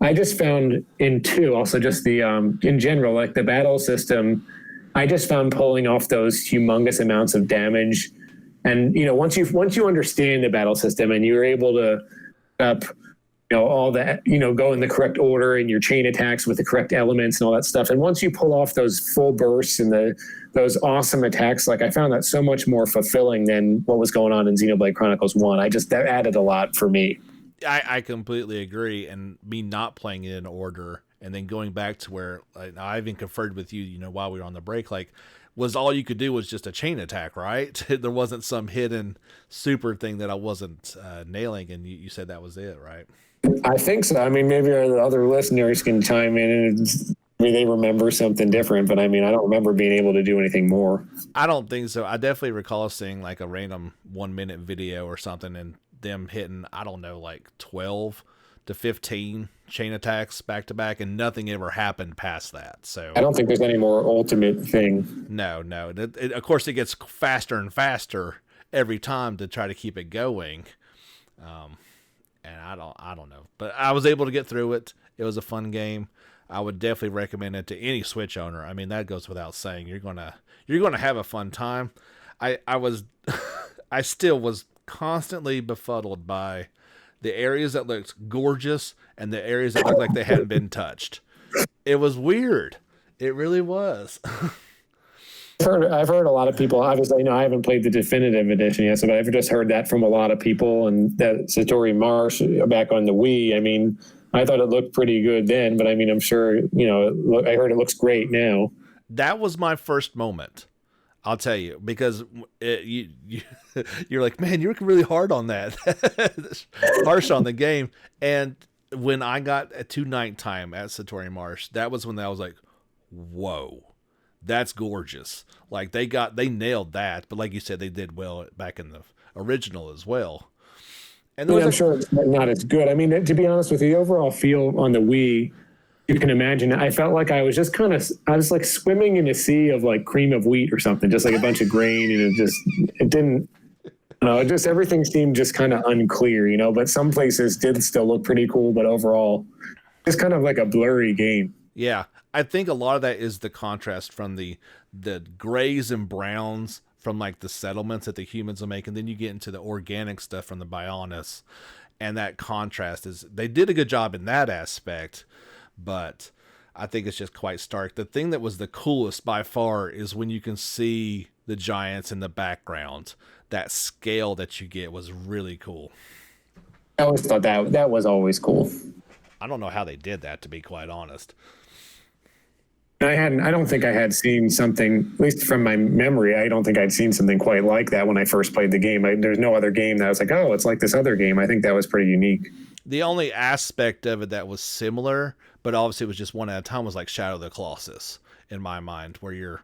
I just found in 2 also just the in general, like the battle system, I just found pulling off those humongous amounts of damage. And once you understand the battle system and you're able to up all that, go in the correct order and your chain attacks with the correct elements and all that stuff. And once you pull off those full bursts and those awesome attacks, like I found that so much more fulfilling than what was going on in Xenoblade Chronicles 1. That added a lot for me. I completely agree. And me not playing it in order and then going back to where I even conferred with you, while we were on the break, was all you could do was just a chain attack, right? There wasn't some hidden super thing that I wasn't nailing. And you said that was it, right? I think so. Maybe our other listeners can chime in and they remember something different, but I don't remember being able to do anything more. I don't think so. I definitely recall seeing a random 1-minute video or something and them hitting, 12 to 15 chain attacks back to back, and nothing ever happened past that. So I don't think there's any more ultimate thing. No. Of course, it gets faster and faster every time to try to keep it going. And I don't know, but I was able to get through it. It was a fun game. I would definitely recommend it to any Switch owner. That goes without saying. You're gonna have a fun time. I still was constantly befuddled by the areas that looked gorgeous and the areas that looked like they hadn't been touched. It was weird. It really was. I've heard a lot of people, obviously, I haven't played the definitive edition yet, but I've just heard that from a lot of people. And that Satori Marsh back on the Wii, I thought it looked pretty good then, but I'm sure, I heard it looks great now. That was my first moment, I'll tell you, because you're like, man, you're working really hard on that. Harsh on the game. And when I got to nighttime at Satori Marsh, that was when I was like, whoa. That's gorgeous. They nailed that, but like you said, they did well back in the original as well. And I'm sure it's not as good. To be honest with you, the overall feel on the Wii, you can imagine. I felt like I was just I was like swimming in a sea of cream of wheat or something, just like a bunch of grain, and it didn't. Just everything seemed just kind of unclear, But some places did still look pretty cool, but overall, it's kind of like a blurry game. Yeah. I think a lot of that is the contrast from the grays and browns from the settlements that the humans will make, and then you get into the organic stuff from the Bionis, and that contrast they did a good job in that aspect, but I think it's just quite stark. The thing that was the coolest by far is when you can see the giants in the background. That scale that you get was really cool. I always thought that was always cool. I don't know how they did that, to be quite honest. I don't think I had seen something, at least from my memory, I don't think I'd seen something quite like that when I first played the game. There's no other game that I was like, oh, it's like this other game. I think that was pretty unique. The only aspect of it that was similar, but obviously it was just one at a time, was Shadow of the Colossus in my mind, where you're,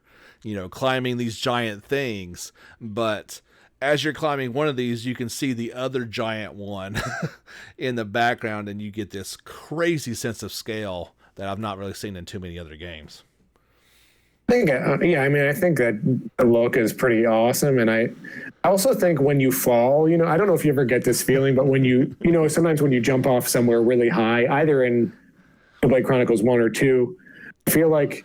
climbing these giant things, but as you're climbing one of these, you can see the other giant one in the background, and you get this crazy sense of scale that I've not really seen in too many other games. I think, I think that the look is pretty awesome. And I also think when you fall, I don't know if you ever get this feeling, but when you, sometimes when you jump off somewhere really high, either in Xenoblade Chronicles 1 or 2, I feel like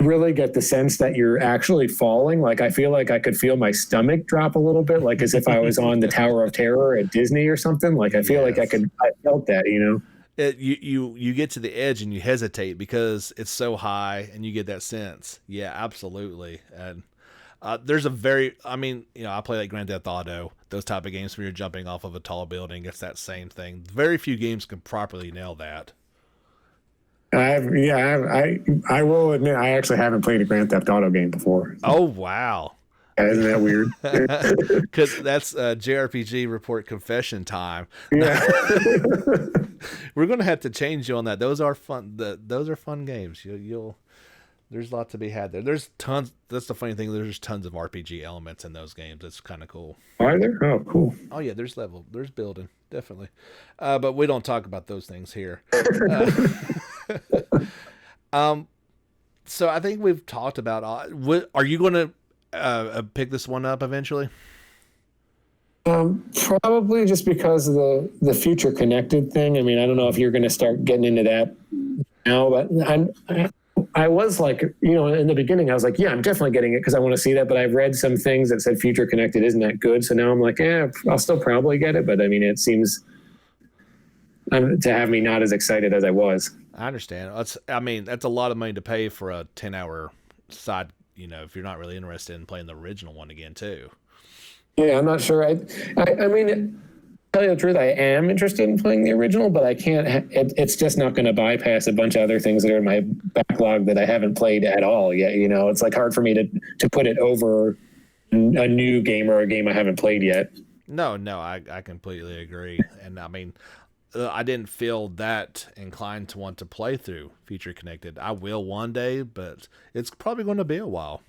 really get the sense that you're actually falling. Like I feel like I could feel my stomach drop a little bit, like as if I was on the Tower of Terror at Disney or something. Like I feel like I felt that, you know. You get to the edge and you hesitate because it's so high, and you get that sense. Yeah, absolutely. And there's I play like Grand Theft Auto, those type of games where you're jumping off of a tall building. It's that same thing. Very few games can properly nail that. I will admit I actually haven't played a Grand Theft Auto game before. Oh wow. Isn't that weird? Because that's JRPG report confession time. Yeah. We're gonna have to change you on that. Those are fun. Those are fun games. You'll there's a lot to be had there. There's tons. That's the funny thing. There's tons of RPG elements in those games. It's kind of cool. Are there? Oh, cool. Oh yeah, there's building, definitely. But we don't talk about those things here. So I think we've talked about. Are you going to pick this one up eventually? Probably just because of the future connected thing. I mean, I don't know if you're going to start getting into that now, but I was like, in the beginning, I was like, yeah, I'm definitely getting it because I want to see that. But I've read some things that said future connected isn't that good. So now I'm like, I'll still probably get it. But I mean, it seems to have me not as excited as I was. I understand. That's a lot of money to pay for a 10-hour side, if you're not really interested in playing the original one again, too. Yeah, I'm not sure. I mean, tell you the truth, I am interested in playing the original, but I can't. It's just not going to bypass a bunch of other things that are in my backlog that I haven't played at all yet. It's like hard for me to put it over a new game or a game I haven't played yet. No, I completely agree. And I mean, I didn't feel that inclined to want to play through Future Connected. I will one day, but it's probably going to be a while.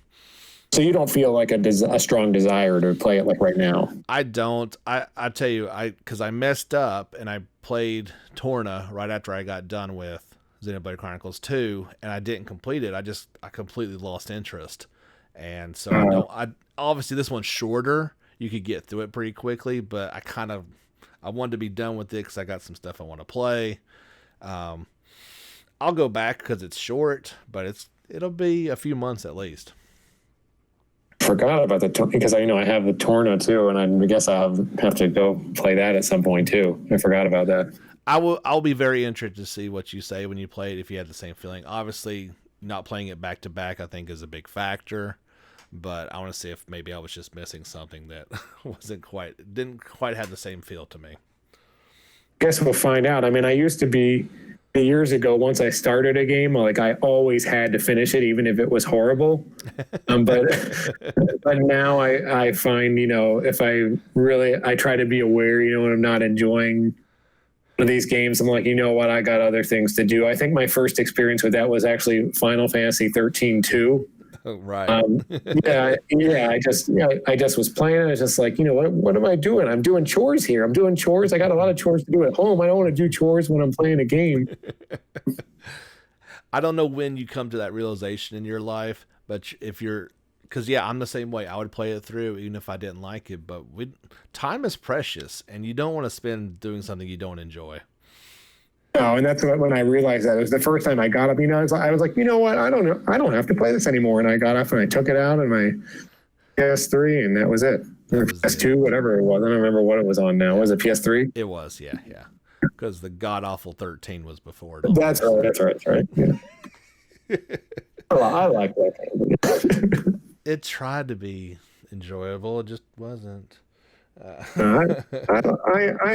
So you don't feel like a strong desire to play it like right now? I don't. I tell you, because I messed up and I played Torna right after I got done with Xenoblade Chronicles 2, and I didn't complete it. I completely lost interest, and so obviously this one's shorter. You could get through it pretty quickly, but I wanted to be done with it because I got some stuff I want to play. I'll go back because it's short, but it'll be a few months at least. Forgot about because I have the Torna too, and I guess I'll have to go play that at some point too. I forgot about that. I'll be very interested to see what you say when you play it, if you had the same feeling. Obviously, not playing it back to back, I think, is a big factor. But I want to see if maybe I was just missing something that didn't quite have the same feel to me. Guess we'll find out. I mean, I used to be years ago, once I started a game, like I always had to finish it, even if it was horrible. But now I find, if I try to be aware, when I'm not enjoying one of these games, I'm like, what, I got other things to do. I think my first experience with that was actually Final Fantasy 13-2. Right. I just was playing. I was just like, what am I doing? I'm doing chores here. I'm doing chores. I got a lot of chores to do at home. I don't want to do chores when I'm playing a game. I don't know when you come to that realization in your life, but because I'm the same way. I would play it through even if I didn't like it, but time is precious and you don't want to spend doing something you don't enjoy. No, and that's when I realized that. It was the first time I got up. I was like, what? I don't know. I don't have to play this anymore. And I got up and I took it out on my PS3, and that was it. Or PS2, whatever it was. I don't remember what it was on now. Was it PS3? It was, yeah. Because the god awful 13 was before. That's right. Yeah. I like that. It tried to be enjoyable. It just wasn't. I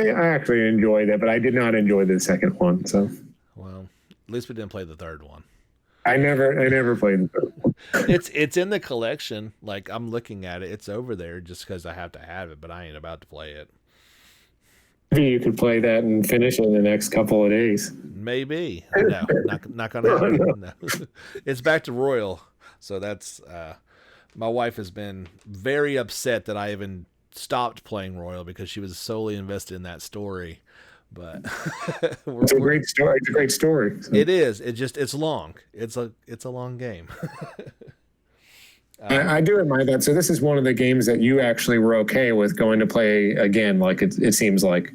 actually enjoyed it, but I did not enjoy the second one. So, well, at least we didn't play the third one. I never played the third one. It's in the collection. Like, I'm looking at it. It's over there just because I have to have it, but I ain't about to play it. Maybe you could play that and finish it in the next couple of days. Maybe. No, not gonna happen. No. It's back to Royal. So that's my wife has been very upset that I even stopped playing Royal because she was solely invested in that story. But it's a great story. It's a great story. So. It is. It's long. It's a long game. I do admire that. So this is one of the games that you actually were okay with going to play again. Like it seems like.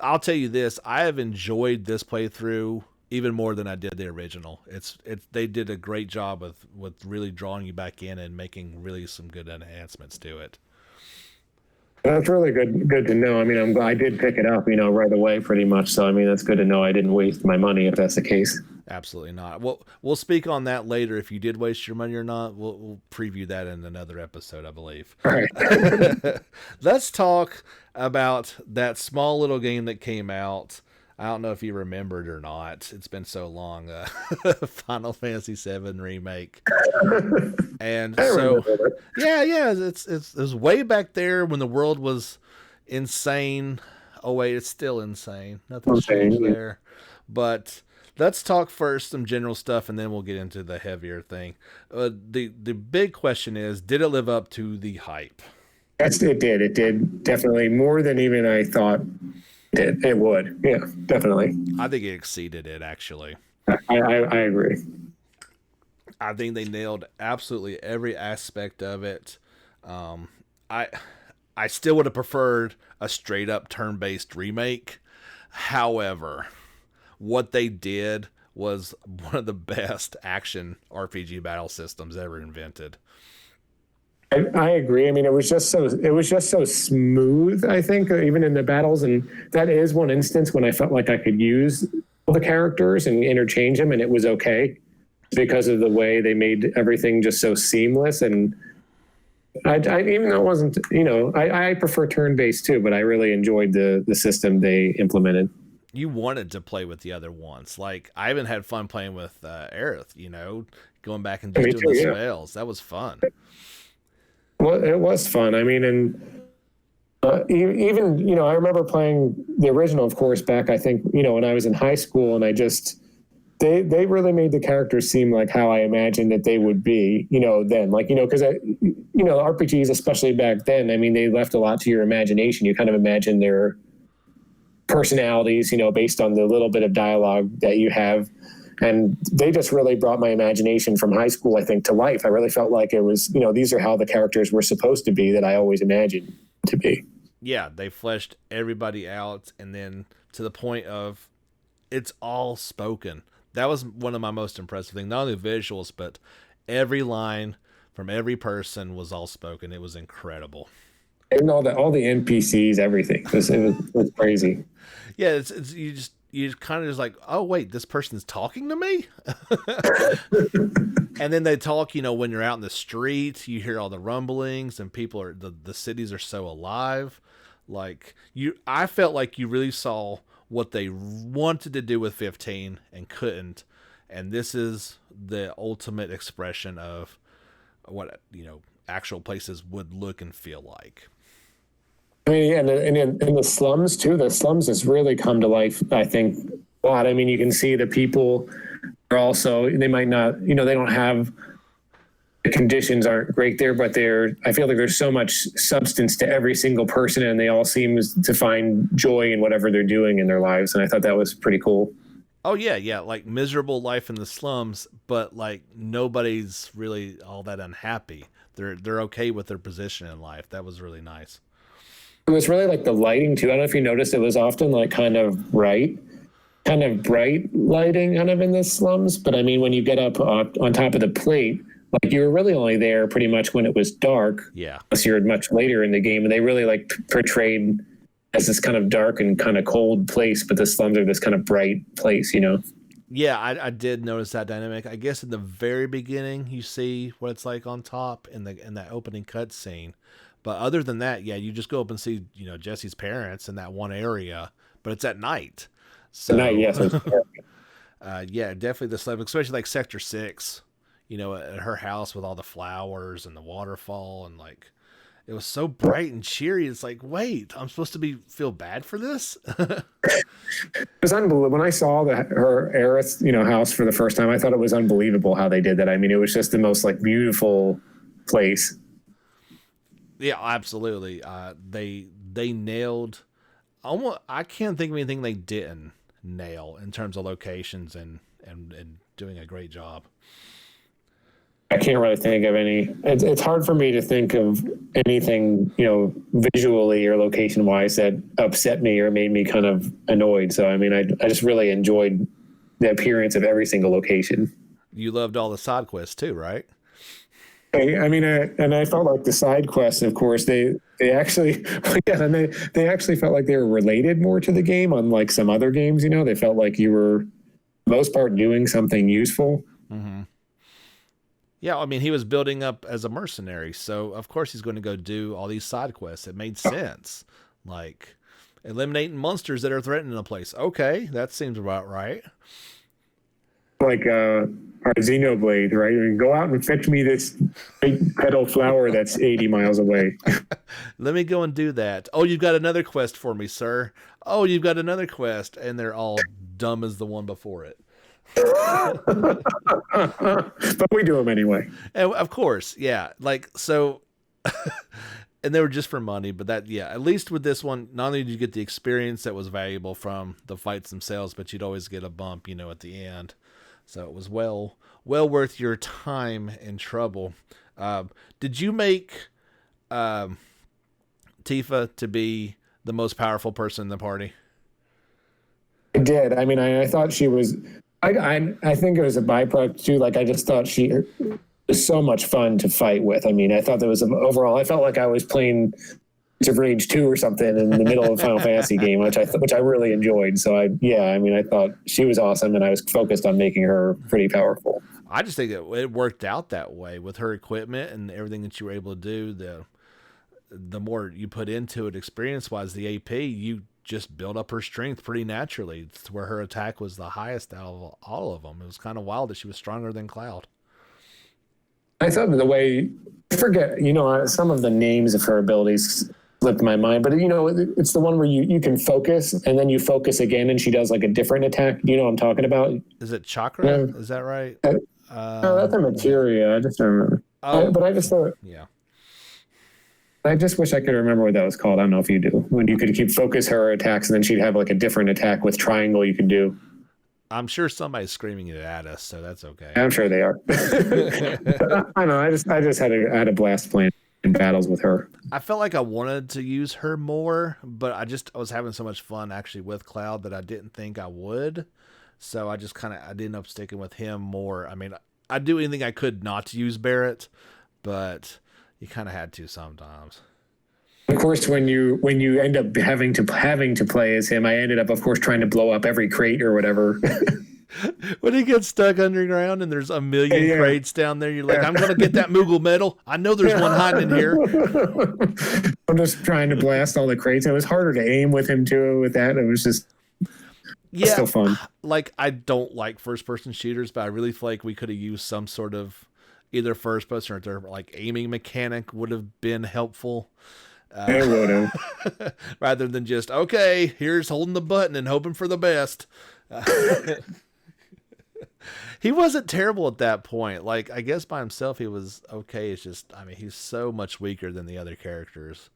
I'll tell you this. I have enjoyed this playthrough even more than I did the original. They did a great job with really drawing you back in and making really some good enhancements to it. That's really good to know. I mean, I'm glad I did pick it up, right away pretty much. So, I mean, that's good to know I didn't waste my money if that's the case. Absolutely not. We'll speak on that later. If you did waste your money or not, we'll preview that in another episode, I believe. All right. Let's talk about that small little game that came out. I don't know if you remembered or not. It's been so long. Final Fantasy VII Remake. And so, yeah, it was way back there when the world was insane. Oh wait, it's still insane. Nothing's changed there. But let's talk first some general stuff, and then we'll get into the heavier thing. The big question is, did it live up to the hype? It did. It did, definitely, more than even I thought it would. Yeah, definitely. I think it exceeded it, actually. I agree. I think they nailed absolutely every aspect of it. I still would have preferred a straight up turn-based remake. However, what they did was one of the best action RPG battle systems ever invented. I agree. I mean, it was just so smooth, I think, even in the battles. And that is one instance when I felt like I could use all the characters and interchange them, and it was okay because of the way they made everything just so seamless. And I even though it wasn't, I prefer turn-based too, but I really enjoyed the system they implemented. You wanted to play with the other ones. Like, I even had fun playing with Aerith, going back and just doing the spells. That was fun. Well, it was fun. I mean, and even, I remember playing the original, of course, back, I think, when I was in high school, and they really made the characters seem like how I imagined that they would be, then, like, because, RPGs, especially back then, I mean, they left a lot to your imagination. You kind of imagine their personalities, based on the little bit of dialogue that you have. And they just really brought my imagination from high school, I think, to life. I really felt like it was, these are how the characters were supposed to be that I always imagined to be. Yeah, they fleshed everybody out, and then to the point of it's all spoken. That was one of my most impressive things. Not only visuals, but every line from every person was all spoken. It was incredible. And all the NPCs, everything. It was crazy. Yeah, it's you kind of just like, oh wait, this person's talking to me. And then they talk, when you're out in the street, you hear all the rumblings, and people are the cities are so alive. Like, I felt like you really saw what they wanted to do with 15 and couldn't, and this is the ultimate expression of what actual places would look and feel like. I mean, and in the slums too. The slums has really come to life, I think, a lot. I mean, you can see the people are also, they might not, they don't have, the conditions aren't great there, but I feel like there's so much substance to every single person, and they all seem to find joy in whatever they're doing in their lives. And I thought that was pretty cool. Oh yeah, like miserable life in the slums, but like nobody's really all that unhappy. They're okay with their position in life. That was really nice. It was really like the lighting too. I don't know if you noticed, it was often like kind of bright lighting kind of in the slums. But I mean, when you get up on top of the plate, like you were really only there pretty much when it was dark. Yeah. Unless you're much later in the game, and they really like portrayed as this kind of dark and kind of cold place, but the slums are this kind of bright place, Yeah, I did notice that dynamic. I guess in the very beginning, you see what it's like on top in that opening cutscene. But other than that, yeah, you just go up and see, Jesse's parents in that one area, but it's at night. So, night, yes. Yeah, definitely the slum, especially like Sector 6, at her house with all the flowers and the waterfall, and like, it was so bright and cheery. It's like, wait, I'm supposed to feel bad for this? It was unbelievable. When I saw her Aerith, house for the first time, I thought it was unbelievable how they did that. I mean, it was just the most like beautiful place. Yeah, absolutely. They nailed almost. I can't think of anything they didn't nail in terms of locations and doing a great job. I can't really think of any. It's hard for me to think of anything, visually or location wise that upset me or made me kind of annoyed. So I mean, I just really enjoyed the appearance of every single location. You loved all the side quests too, right? I mean, and I felt like the side quests, of course, they actually, yeah, and they actually felt like they were related more to the game, unlike some other games. You know, they felt like you were, for the most part, doing something useful. Mm-hmm. Yeah, I mean, he was building up as a mercenary, so of course he's going to go do all these side quests. It made sense, like eliminating monsters that are threatening a place. Okay, that seems about right. Like our Xenoblade, right? I mean, go out and fetch me this big petal flower that's 80 miles away. Let me go and do that. Oh, you've got another quest for me, sir. Oh, you've got another quest, and they're all dumb as the one before it. But we do them anyway. And of course, yeah. Like, so, and they were just for money, but that, yeah, at least with this one, not only did you get the experience that was valuable from the fights themselves, but you'd always get a bump, at the end. So it was well worth your time and trouble. Did you make Tifa to be the most powerful person in the party? I did. I mean, I thought she was. I think it was a byproduct too. Like, I just thought she was so much fun to fight with. I mean, I thought there was overall. I felt like I was playing Rage 2 or something in the middle of a Final Fantasy game, which I really enjoyed. So I thought she was awesome, and I was focused on making her pretty powerful. I just think it worked out that way with her equipment and everything that you were able to do. The more you put into it, experience-wise, the AP, you just build up her strength pretty naturally. It's where her attack was the highest out of all of them. It was kind of wild that she was stronger than Cloud. I thought the way, I forget, some of the names of her abilities slipped my mind, but it's the one where you can focus and then you focus again and she does like a different attack. You know what I'm talking about? Is it chakra? Yeah. Is that right? No, that's a materia. I just don't remember. But I just thought, yeah. I just wish I could remember what that was called. I don't know if you do. When you could keep focus her attacks and then she'd have like a different attack with triangle you could do. I'm sure somebody's screaming it at us, so that's okay. I'm sure they are. I know. I just had a blast playing in battles with her. I felt like I wanted to use her more, but I was having so much fun actually with Cloud that I didn't think I would. So I just I ended up sticking with him more. I mean, I'd do anything I could not to use Barrett, but you kind of had to sometimes. Of course, when you end up having to play as him, I ended up, of course, trying to blow up every crate or whatever. When he gets stuck underground and there's a million crates down there, you're like, I'm going to get that Moogle medal. I know there's one hiding in here. I'm just trying to blast all the crates. It was harder to aim with him, too, with that. It was just still fun. Like, I don't like first-person shooters, but I really feel like we could have used some sort of either first-person or like aiming mechanic would have been helpful. It would have. Rather than just, okay, here's holding the button and hoping for the best. He wasn't terrible at that point. Like, I guess by himself he was okay. It's just, I mean, he's so much weaker than the other characters.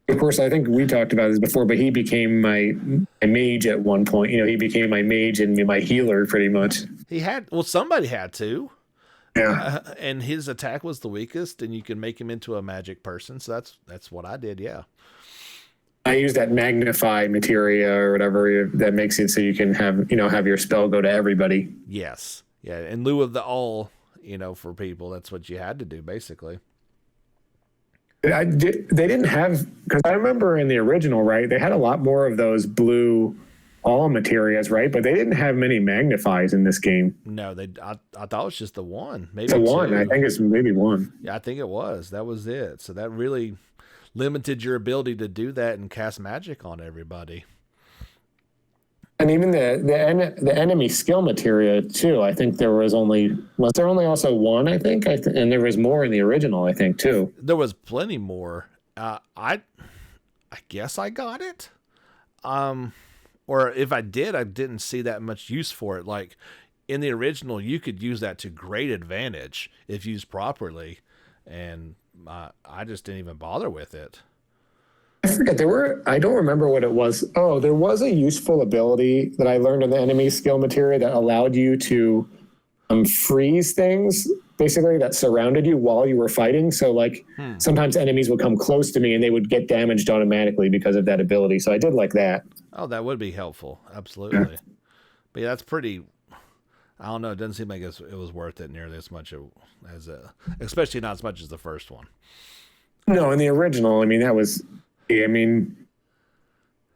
Of course, I think we talked about this before, but he became my mage at one point. He became my mage and my healer pretty much. Somebody had to. Yeah. And his attack was the weakest, and you can make him into a magic person. So that's what I did. Yeah. I use that magnify materia or whatever that makes it so you can have your spell go to everybody. Yes. Yeah. In lieu of the all, for people, that's what you had to do basically. They didn't have, because I remember in the original, right, they had a lot more of those blue all materias, right? But they didn't have many magnifies in this game. No, I thought it was just the one. Maybe it's the one. I think it's maybe one. Yeah, I think it was. That was it. So that really limited your ability to do that and cast magic on everybody. And even the enemy skill materia too. I think there was only also one. I think, and there was more in the original. I think too. There was plenty more. I guess I got it. Or if I did, I didn't see that much use for it. Like in the original, you could use that to great advantage if used properly, and I just didn't even bother with it. I forget. I don't remember what it was. Oh, there was a useful ability that I learned on the enemy skill materia that allowed you to freeze things, basically, that surrounded you while you were fighting. So like sometimes enemies would come close to me and they would get damaged automatically because of that ability. So I did like that. Oh, that would be helpful. Absolutely. Yeah. But yeah, that's pretty. I don't know. It doesn't seem like it was worth it nearly as much especially not as much as the first one. No, in the original, I mean, that was, I mean,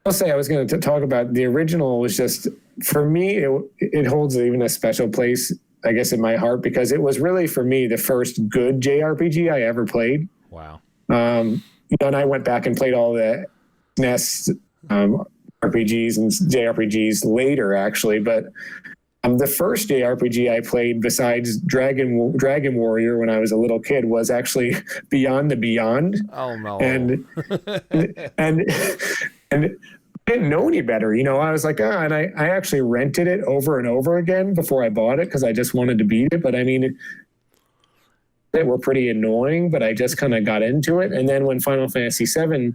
I'll say I was going to talk about the original was just, for me, it holds even a special place, I guess, in my heart, because it was really, for me, the first good JRPG I ever played. Wow. And I went back and played all the SNES RPGs and JRPGs later, actually, but the first JRPG I played besides Dragon Warrior when I was a little kid was actually Beyond the Beyond. Oh no! And I didn't know any better, I was like, and I actually rented it over and over again before I bought it because I just wanted to beat it. But I mean, they were pretty annoying, but I just kind of got into it. And then when Final Fantasy VII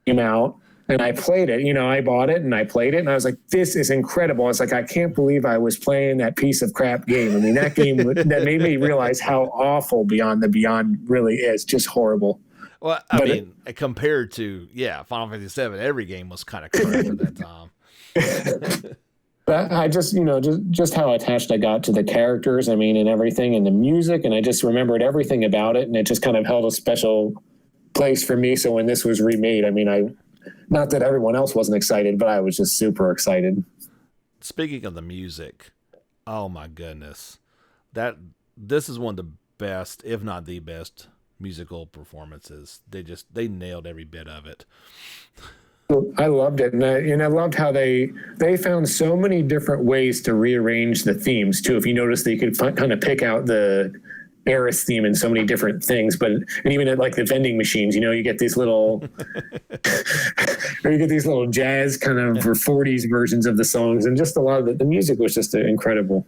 came out, and I played it, I bought it and I played it and I was like, this is incredible. It's like, I can't believe I was playing that piece of crap game. I mean, that game that made me realize how awful Beyond the Beyond really is. Just horrible. Well, I mean, compared to, Final Fantasy VII, every game was kind of crap at that time. But I just, just how attached I got to the characters, I mean, and everything and the music. And I just remembered everything about it. And it just kind of held a special place for me. So when this was remade, I mean, not that everyone else wasn't excited, but I was just super excited. Speaking of the music, oh my goodness. This is one of the best, if not the best, musical performances. They nailed every bit of it. I loved it. And I loved how they found so many different ways to rearrange the themes too. If you notice, they could kind of pick out the Eris theme and so many different things, and even at like the vending machines, you get these little, or you get these little jazz kind of 40s versions of the songs, and just a lot of the music was just incredible.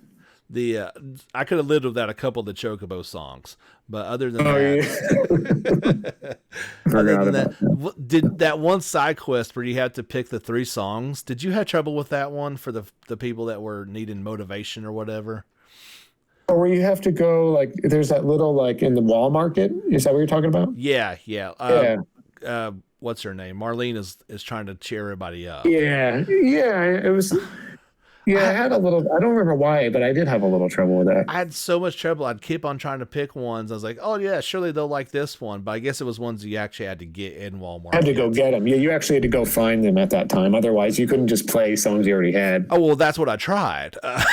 I could have lived without a couple of the Chocobo songs, but other than that, did that one side quest where you had to pick the 3 songs? Did you have trouble with that one for the people that were needing motivation or whatever? Or where you have to go, like, there's that little, like, in the wall market. Is that what you're talking about? Yeah. What's her name? Marlene is trying to cheer everybody up. Yeah. It was. Yeah, I had a little. I don't remember why, but I did have a little trouble with that. I had so much trouble. I'd keep on trying to pick ones. I was like, oh yeah, surely they'll like this one. But I guess it was ones you actually had to get in Walmart. I had to go get them. Yeah, you actually had to go find them at that time. Otherwise, you couldn't just play songs you already had. Oh well, that's what I tried. I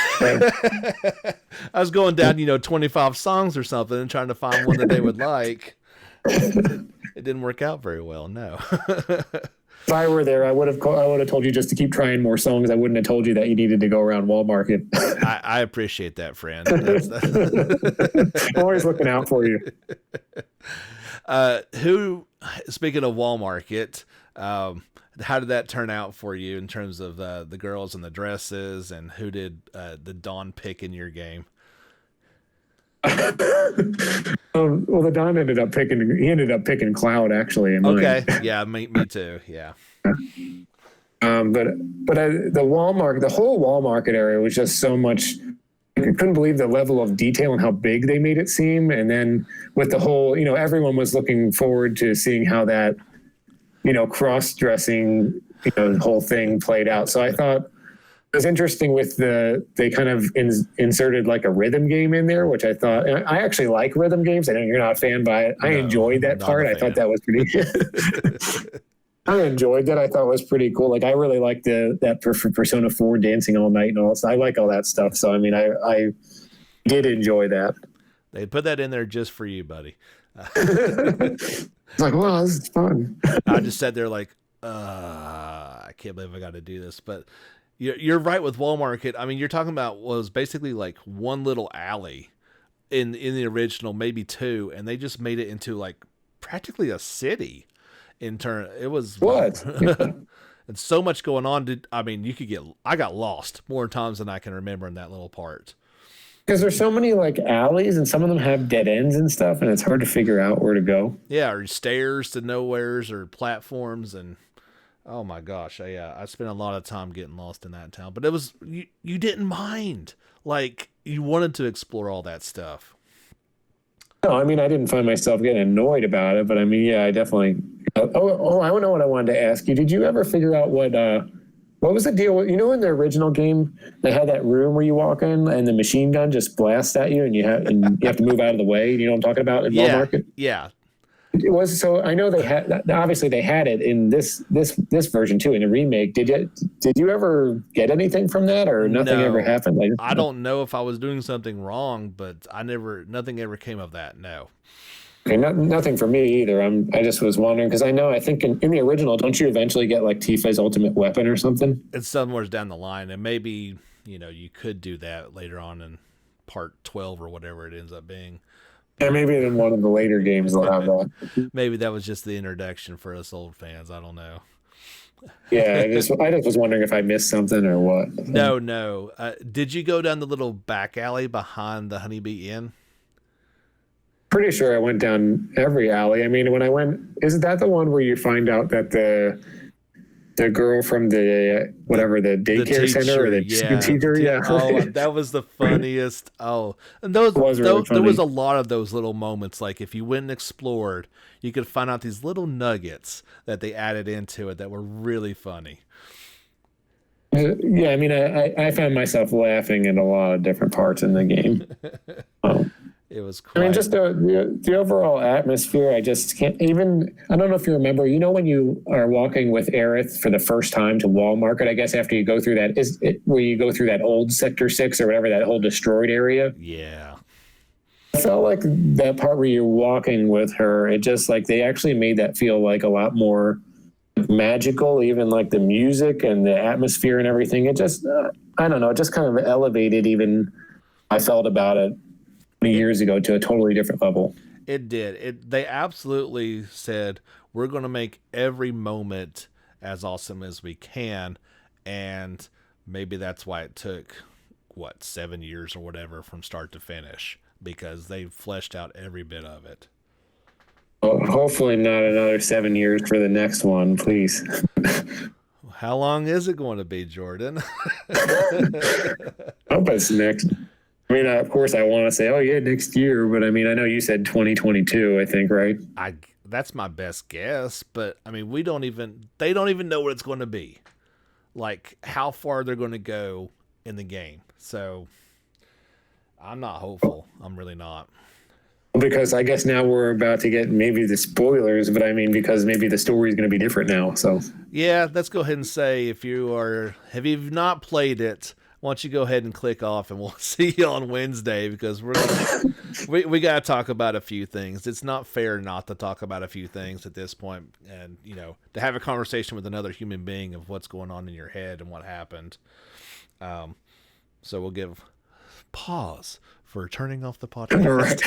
was going down, 25 songs or something, and trying to find one that they would like. It didn't work out very well. No. If I were there, I would have told you just to keep trying more songs. I wouldn't have told you that you needed to go around Walmart. I appreciate that, friend. I'm always looking out for you. Speaking of Walmart, how did that turn out for you in terms of the girls and the dresses, and who did the Dawn pick in your game? Well, the Don ended up picking Cloud, actually. Okay, yeah, me too, yeah. But the whole wall market area was just so much. I couldn't believe the level of detail and how big they made it seem. And then with the whole, everyone was looking forward to seeing how that, cross-dressing, whole thing played out. So I thought it was interesting with they kind of inserted like a rhythm game in there, which I thought, I actually like rhythm games. I know you're not a fan, but I enjoyed that part. I thought that was pretty I enjoyed that. I thought it was pretty cool. Like, I really liked that Persona 4 dancing all night and all that. I like all that stuff. So, I mean, I did enjoy that. They put that in there just for you, buddy. It's like, wow, this is fun. I just sat there like, I can't believe I got to do this. But you're right with Walmart. I mean, you're talking about was basically like one little alley in the original, maybe 2, and they just made it into like practically a city. It was what? and so much going on. I got lost more times than I can remember in that little part. Because there's so many like alleys, and some of them have dead ends and stuff, and it's hard to figure out where to go. Yeah, or stairs to nowheres or platforms, and oh my gosh, I spent a lot of time getting lost in that town. But it was you didn't mind, like you wanted to explore all that stuff. No, I mean, I didn't find myself getting annoyed about it, but I mean, yeah, I definitely. Oh, I don't know what I wanted to ask you. Did you ever figure out what What was the deal? In the original game, they had that room where you walk in and the machine gun just blasts at you, and you have to move out of the way. You know what I'm talking about in Wall Market? Yeah. It was, so I know they had, obviously they had it in this version too, in the remake. Did you ever get anything from that, or nothing ever happened? I don't know if I was doing something wrong, but nothing ever came of that. No. Okay, nothing for me either. I just was wondering, because I think in the original, don't you eventually get like Tifa's ultimate weapon or something? It's somewhere down the line, and maybe you could do that later on in part 12 or whatever it ends up being. Yeah, maybe in one of the later games they'll have that. Maybe that was just the introduction for us old fans. I don't know. Yeah, I just was wondering if I missed something or what. No. Did you go down the little back alley behind the Honeybee Inn? Pretty sure I went down every alley. I mean, when I went, isn't that the one where you find out that the girl from the daycare center or the teacher? Yeah. Oh, that was the funniest. Oh, and there was a lot of those little moments. Like if you went and explored, you could find out these little nuggets that they added into it that were really funny. Yeah, I mean, I found myself laughing at a lot of different parts in the game. It was cool. I mean, just the overall atmosphere, I just can't even, I don't know if you remember, when you are walking with Aerith for the first time to Wall Market, I guess after you go through that, where you go through that old Sector 6 or whatever, that whole destroyed area? Yeah. I felt like that part where you're walking with her, it just like, they actually made that feel like a lot more magical, even like the music and the atmosphere and everything. It just, I don't know, it just kind of elevated even, I felt about it years ago to a totally different level. It did. They absolutely said, we're going to make every moment as awesome as we can. And maybe that's why it took, 7 years or whatever from start to finish, because they fleshed out every bit of it. Well, hopefully not another 7 years for the next one, please. How long is it going to be, Jordan? I hope it's next. I mean, of course, I want to say, oh, yeah, next year. But I mean, I know you said 2022, I think, right? That's my best guess. But I mean, they don't even know what it's going to be. Like how far they're going to go in the game. So I'm not hopeful. I'm really not. Because I guess now we're about to get maybe the spoilers, but I mean, because maybe the story is going to be different now. So yeah, let's go ahead and say if you've not played it, why don't you go ahead and click off, and we'll see you on Wednesday, because we got to talk about a few things. It's not fair not to talk about a few things at this point, and to have a conversation with another human being of what's going on in your head and what happened. So we'll give pause for turning off the podcast.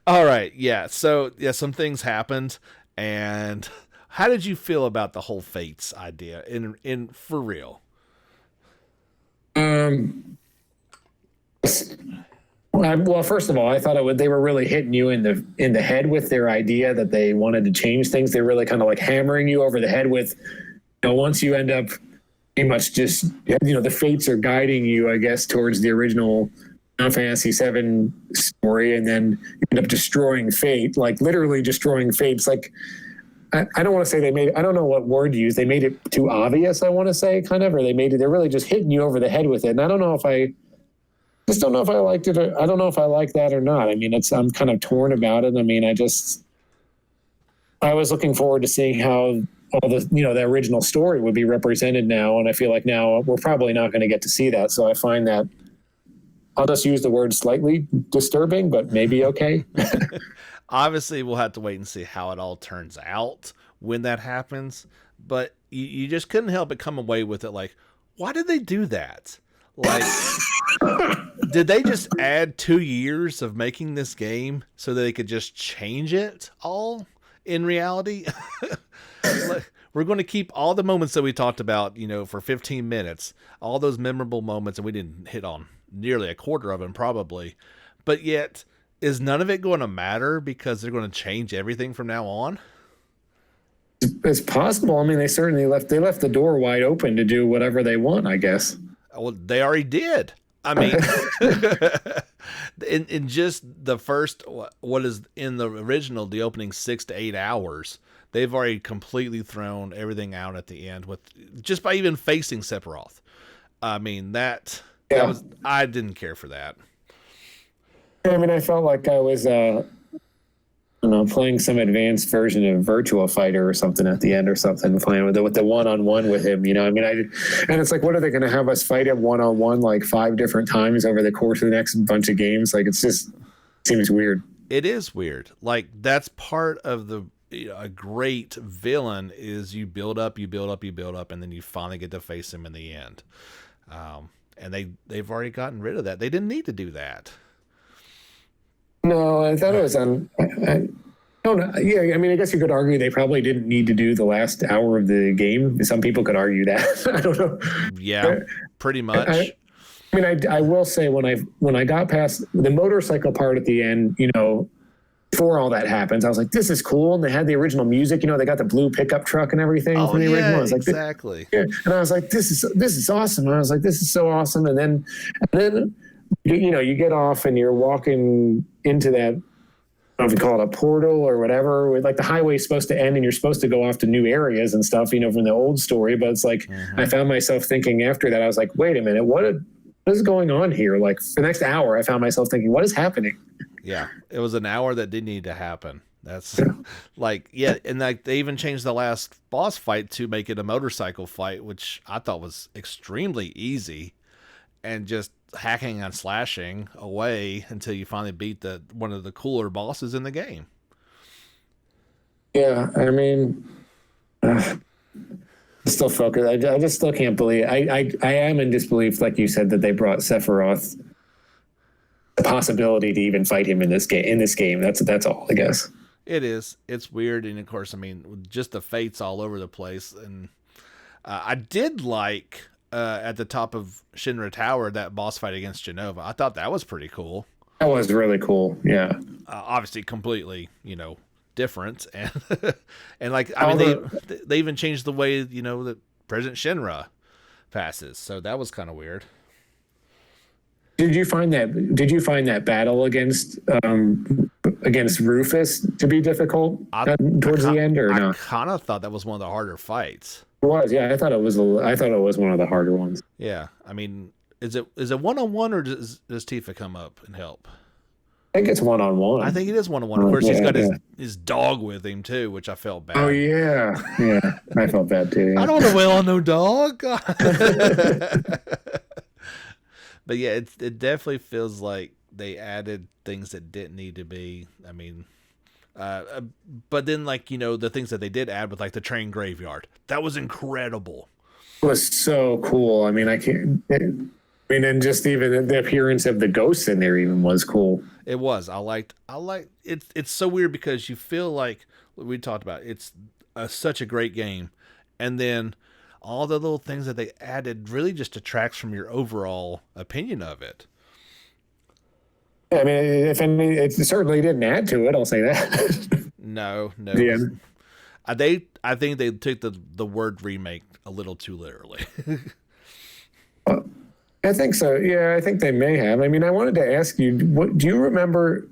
All right, yeah. So yeah, some things happened, and how did you feel about the whole Fates idea in for real? Well, first of all, I thought they were really hitting you in the head with their idea that they wanted to change things. They're really kind of like hammering you over the head with, once you end up pretty much just, the fates are guiding you, I guess, towards the original Final Fantasy VII story, and then you end up destroying fate, like literally destroying fate. It's like, I don't want to say I don't know what word to use. They made it too obvious, I want to say, kind of, or they're really just hitting you over the head with it. And I don't know if I liked it. I don't know if I like that or not. I mean, I'm kind of torn about it. I mean, I was looking forward to seeing how all the original story would be represented now. And I feel like now we're probably not going to get to see that. So I find that, I'll just use the word slightly disturbing, but maybe okay. Obviously, we'll have to wait and see how it all turns out when that happens. But you just couldn't help but come away with it like, why did they do that? Like, did they just add 2 years of making this game so that they could just change it all in reality? Like, we're going to keep all the moments that we talked about, for 15 minutes, all those memorable moments, and we didn't hit on nearly a quarter of them probably. But yet, is none of it going to matter because they're going to change everything from now on? It's possible. I mean, they certainly left the door wide open to do whatever they want, I guess. Well, they already did. I mean, in just the first, what is in the original, the opening 6 to 8 hours, they've already completely thrown everything out at the end with just by even facing Sephiroth. I mean, that was, I didn't care for that. I mean, I felt like I was, I don't know, playing some advanced version of Virtua Fighter or something at the end or something, playing with the one-on-one with him, you know? I mean, and it's like, what are they going to have us fight him one-on-one like 5 different times over the course of the next bunch of games? Like, it's just, seems weird. It is weird. Like, that's part of the, you know, a great villain is you build up, you build up, you build up, and then you finally get to face him in the end. And they've already gotten rid of that. They didn't need to do that. No, I thought it was on. I don't know. Yeah, I mean, I guess you could argue they probably didn't need to do the last hour of the game. Some people could argue that. I don't know. Yeah, pretty much. I mean, I will say when I got past the motorcycle part at the end, you know, before all that happens, I was like, this is cool. And they had the original music, you know, they got the blue pickup truck and everything from the original. I was like, exactly. And I was like, this is awesome. And I was like, this is so awesome. And then you know, you get off and you're walking into that, I don't know if you call it a portal or whatever, like the highway's supposed to end and you're supposed to go off to new areas and stuff, you know, from the old story. But it's like, I found myself thinking after that, I was like, wait a minute, what is going on here? Like for the next hour, I found myself thinking, what is happening? Yeah, it was an hour that didn't need to happen. That's like, yeah. And like they even changed the last boss fight to make it a motorcycle fight, which I thought was extremely easy and just hacking and slashing away until you finally beat one of the cooler bosses in the game. Yeah, I mean, still focused. I just still can't believe. I am in disbelief, like you said, that they brought Sephiroth the possibility to even fight him in this game. That's all, I guess. It is. It's weird, and of course, I mean, just the fates all over the place. And I did like. At the top of Shinra Tower, that boss fight against Genova. I thought that was pretty cool. That was really cool. Yeah. Obviously completely, you know, different. And, and like, I mean, they even changed the way, you know, that President Shinra passes. So that was kind of weird. Did you find that battle against Rufus to be difficult towards the end or no? I kind of thought that was one of the harder fights. It was, yeah. I thought it was one of the harder ones. Yeah, I mean, is it 1-on-1 or does Tifa come up and help? I think it's 1-on-1. I think it is 1-on-1. Of course, he's got his dog with him too, which I felt bad. Oh yeah. I felt bad too. Yeah. I don't want to wail on no dog. But yeah, it definitely feels like they added things that didn't need to be. I mean. But then, like, you know, the things that they did add with like the train graveyard, that was incredible. It was so cool. I mean, and just even the appearance of the ghosts in there even was cool. It was. I like it. It's so weird because you feel like we talked about it's such a great game, and then all the little things that they added really just detracts from your overall opinion of it. I mean, it certainly didn't add to it. I'll say that. No. Yeah. I think they took the word remake a little too literally. I think so. Yeah, I think they may have. I mean, I wanted to ask you, do you remember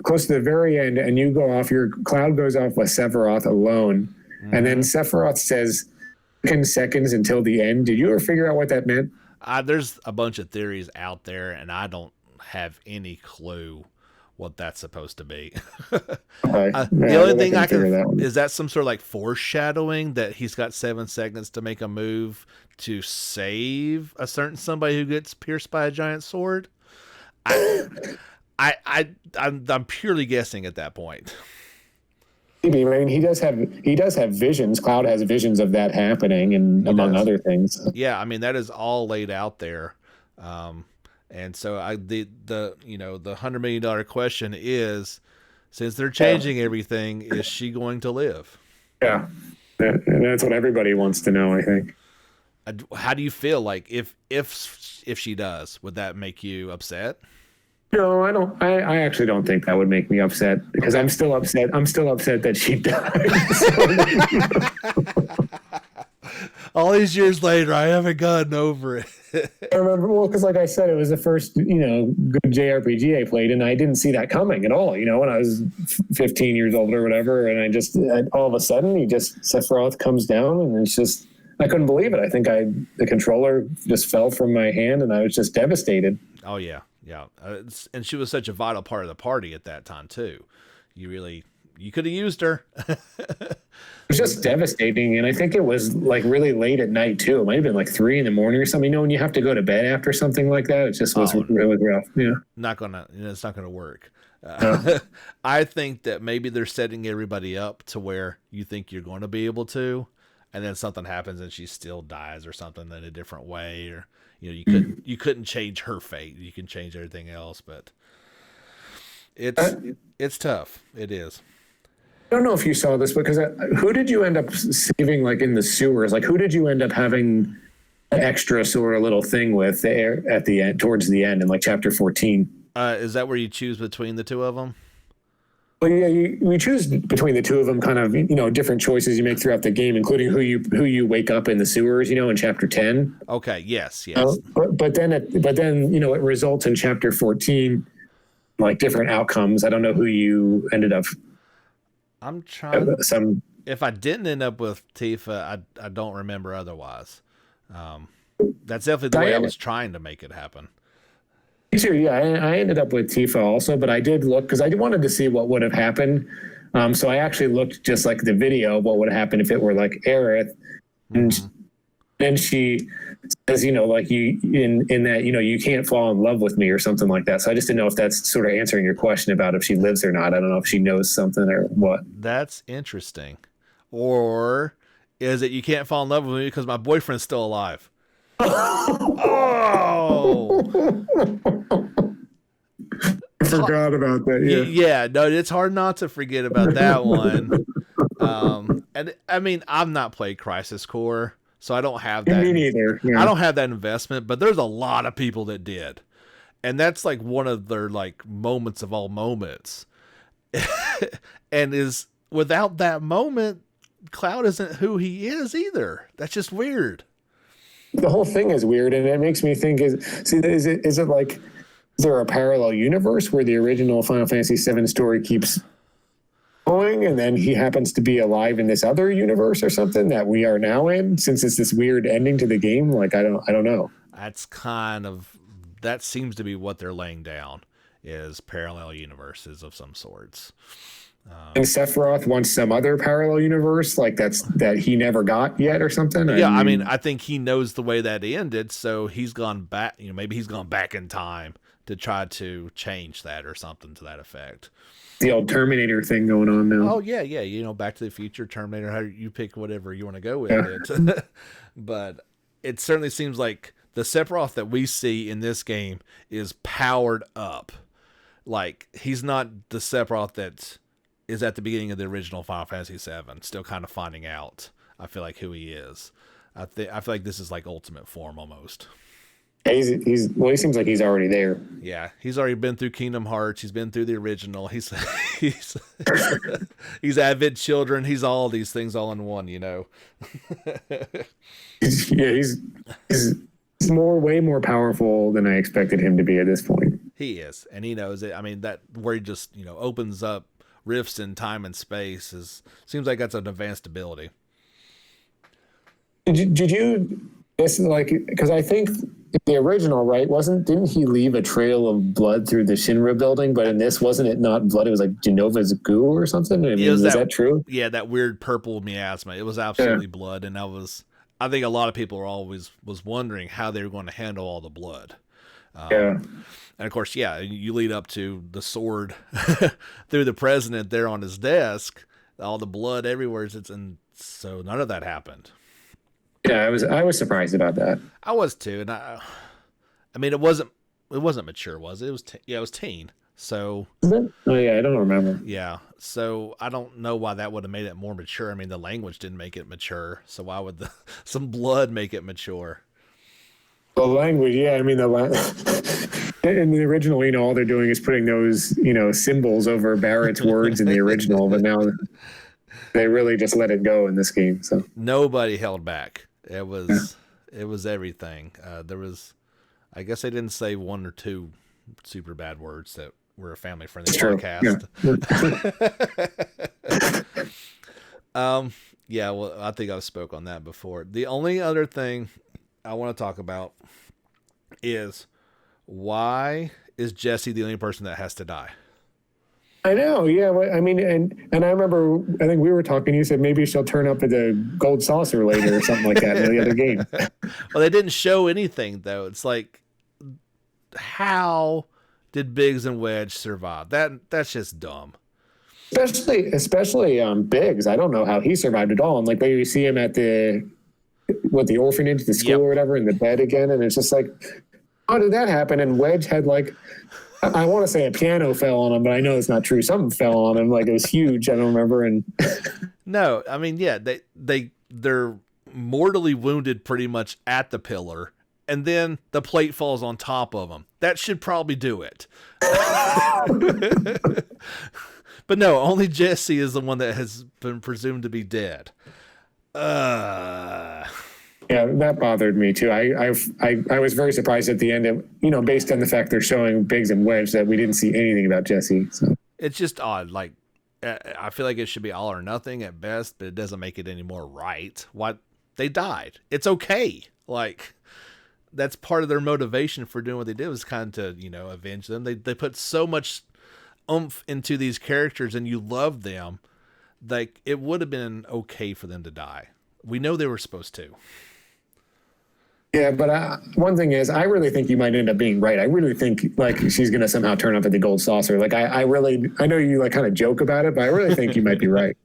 close to the very end, and you go off, your cloud goes off with Sephiroth alone, and then Sephiroth says 10 seconds until the end. Did you ever figure out what that meant? There's a bunch of theories out there, and I don't have any clue what that's supposed to be. The only thing I can is that some sort of like foreshadowing that he's got 7 seconds to make a move to save a certain somebody who gets pierced by a giant sword. I'm purely guessing at that point. Maybe. I mean, he does have visions. Cloud has visions of that happening, and among other things. Yeah, I mean that is all laid out there. And so the $100 million question is, since they're changing everything, is she going to live? Yeah, and that's what everybody wants to know, I think. How do you feel like if she does? Would that make you upset? No, I don't. I actually don't think that would make me upset because I'm still upset. I'm still upset that she died. All these years later, I haven't gotten over it. I remember, well, because like I said, it was the first, good JRPG I played, and I didn't see that coming at all, when I was 15 years old or whatever, and all of a sudden, Sephiroth comes down, and it's just, I couldn't believe it. I think the controller just fell from my hand, and I was just devastated. Oh, yeah. Yeah. And she was such a vital part of the party at that time, too. You could have used her. It was just devastating, and I think it was like really late at night too. It might have been like 3 a.m. or something. When you have to go to bed after something like that, it just was really rough. Yeah, It's not gonna work. I think that maybe they're setting everybody up to where you think you're going to be able to, and then something happens and she still dies or something in a different way, or you couldn't change her fate. You can change everything else, but it's tough. It is. I don't know if you saw this, because who did you end up saving, like in the sewers? Like, who did you end up having an extra sort of little thing with there at the end, towards the end, in like chapter 14? Is that where you choose between the two of them? Well, yeah, you choose between the two of them, kind of, different choices you make throughout the game, including who you wake up in the sewers, in chapter 10. Okay. Yes. But then it results in chapter 14, like different outcomes. I don't know who you ended up. I'm trying. If I didn't end up with Tifa, I don't remember otherwise. That's definitely the way I was trying to make it happen. Me too. Yeah, I ended up with Tifa also, but I did look because I wanted to see what would have happened. So I actually looked just like the video of what would happen if it were like Aerith, and then she says, like you in that, you can't fall in love with me or something like that. So I just didn't know if that's sort of answering your question about if she lives or not. I don't know if she knows something or what. That's interesting. Or is it you can't fall in love with me because my boyfriend's still alive? Oh! I forgot about that. Yeah. Yeah, no, it's hard not to forget about that one. And I mean, I've not played Crisis Core, so I don't have that. Me neither. Yeah. I don't have that investment, but there's a lot of people that did. And that's like one of their like moments of all moments. And is without that moment, Cloud isn't who he is either. That's just weird. The whole thing is weird, and it makes me think: is it like, is there a parallel universe where the original Final Fantasy VII story keeps going, and then he happens to be alive in this other universe or something that we are now in? Since it's this weird ending to the game, like I don't know. That seems to be what they're laying down, is parallel universes of some sorts. And Sephiroth wants some other parallel universe like that he never got yet or something. Yeah, I mean, I think he knows the way that ended, so he's gone back. Maybe he's gone back in time to try to change that or something to that effect. The old Terminator thing going on now. Oh yeah. Back to the Future, Terminator. How you pick whatever you want to go with it. But it certainly seems like the Sephiroth that we see in this game is powered up. Like he's not the Sephiroth that is at the beginning of the original Final Fantasy VII, still kind of finding out, I feel like, who he is. I feel like this is like ultimate form almost. He seems like he's already there. Yeah, he's already been through Kingdom Hearts. He's been through the original. He's Advent Children. He's all these things all in one, Yeah, he's way more powerful than I expected him to be at this point. He is, and he knows it. I mean, that where he just opens up rifts in time and space seems like that's an advanced ability. Did you? It's like, because I think the original, right? Didn't he leave a trail of blood through the Shinra building? But in this, wasn't it not blood? It was like Genova's goo or something. I mean, is that true? Yeah, that weird purple miasma. It was absolutely blood, and I think a lot of people was wondering how they were going to handle all the blood. And of course, you lead up to the sword through the president there on his desk, all the blood everywhere, and so none of that happened. Yeah, I was surprised about that. I was too, and I mean, it wasn't mature, was it? It was it was teen. So. Oh yeah, I don't remember. Yeah, so I don't know why that would have made it more mature. I mean, the language didn't make it mature, so why would some blood make it mature? The language, yeah. I mean, in the original, all they're doing is putting those, symbols over Barrett's words in the original, but now they really just let it go in this game. So nobody held back. It was It was everything. There was, I guess I didn't say one or two super bad words that were a family friendly podcast. Yeah, well, I think I've spoke on that before. The only other thing I want to talk about is, why is Jesse the only person that has to die? I know, yeah. Well, I mean, and I remember, I think we were talking. You said maybe she'll turn up at the gold saucer later or something like that in the other game. Well, they didn't show anything though. It's like, how did Biggs and Wedge survive? That's just dumb. Especially Biggs. I don't know how he survived at all. And like, you see him at the orphanage, the school or whatever, in the bed again, and it's just like, how did that happen? And Wedge had like, I want to say a piano fell on him, but I know it's not true. Something fell on him, like it was huge. I don't remember. And no, I mean, yeah, they're mortally wounded pretty much at the pillar, and then the plate falls on top of them. That should probably do it. But no, only Jesse is the one that has been presumed to be dead. Yeah, that bothered me too. I was very surprised at the end of, based on the fact they're showing Biggs and Wedge, that we didn't see anything about Jesse. So. It's just odd. Like, I feel like it should be all or nothing at best, but it doesn't make it any more right. What? They died. It's okay. Like, that's part of their motivation for doing what they did, was kind of to, avenge them. They put so much oomph into these characters, and you love them. Like, it would have been okay for them to die. We know they were supposed to. Yeah, but one thing is, I really think you might end up being right. I really think like she's going to somehow turn up at the gold saucer. Like I know you like kind of joke about it, but I really think you might be right.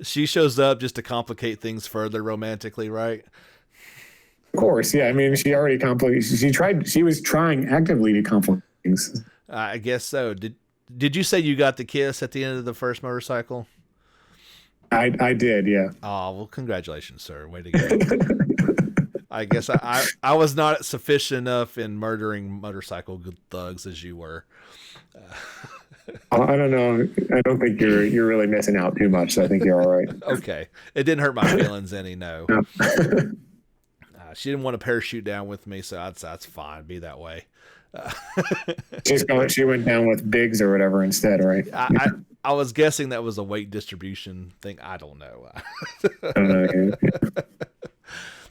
She shows up just to complicate things further romantically, right? Of course, yeah. I mean, she already complicated. She was trying actively to complicate things. I guess so. Did you say you got the kiss at the end of the first motorcycle? I did, yeah. Oh, well, congratulations, sir. Way to go. I guess I was not sufficient enough in murdering motorcycle thugs as you were. I don't know. I don't think you're really missing out too much. So I think you're all right. Okay. It didn't hurt my feelings any, no. She didn't want to parachute down with me, so that's fine. Be that way. She went down with Biggs or whatever instead, right? I was guessing that was a weight distribution thing. I don't know. I don't know.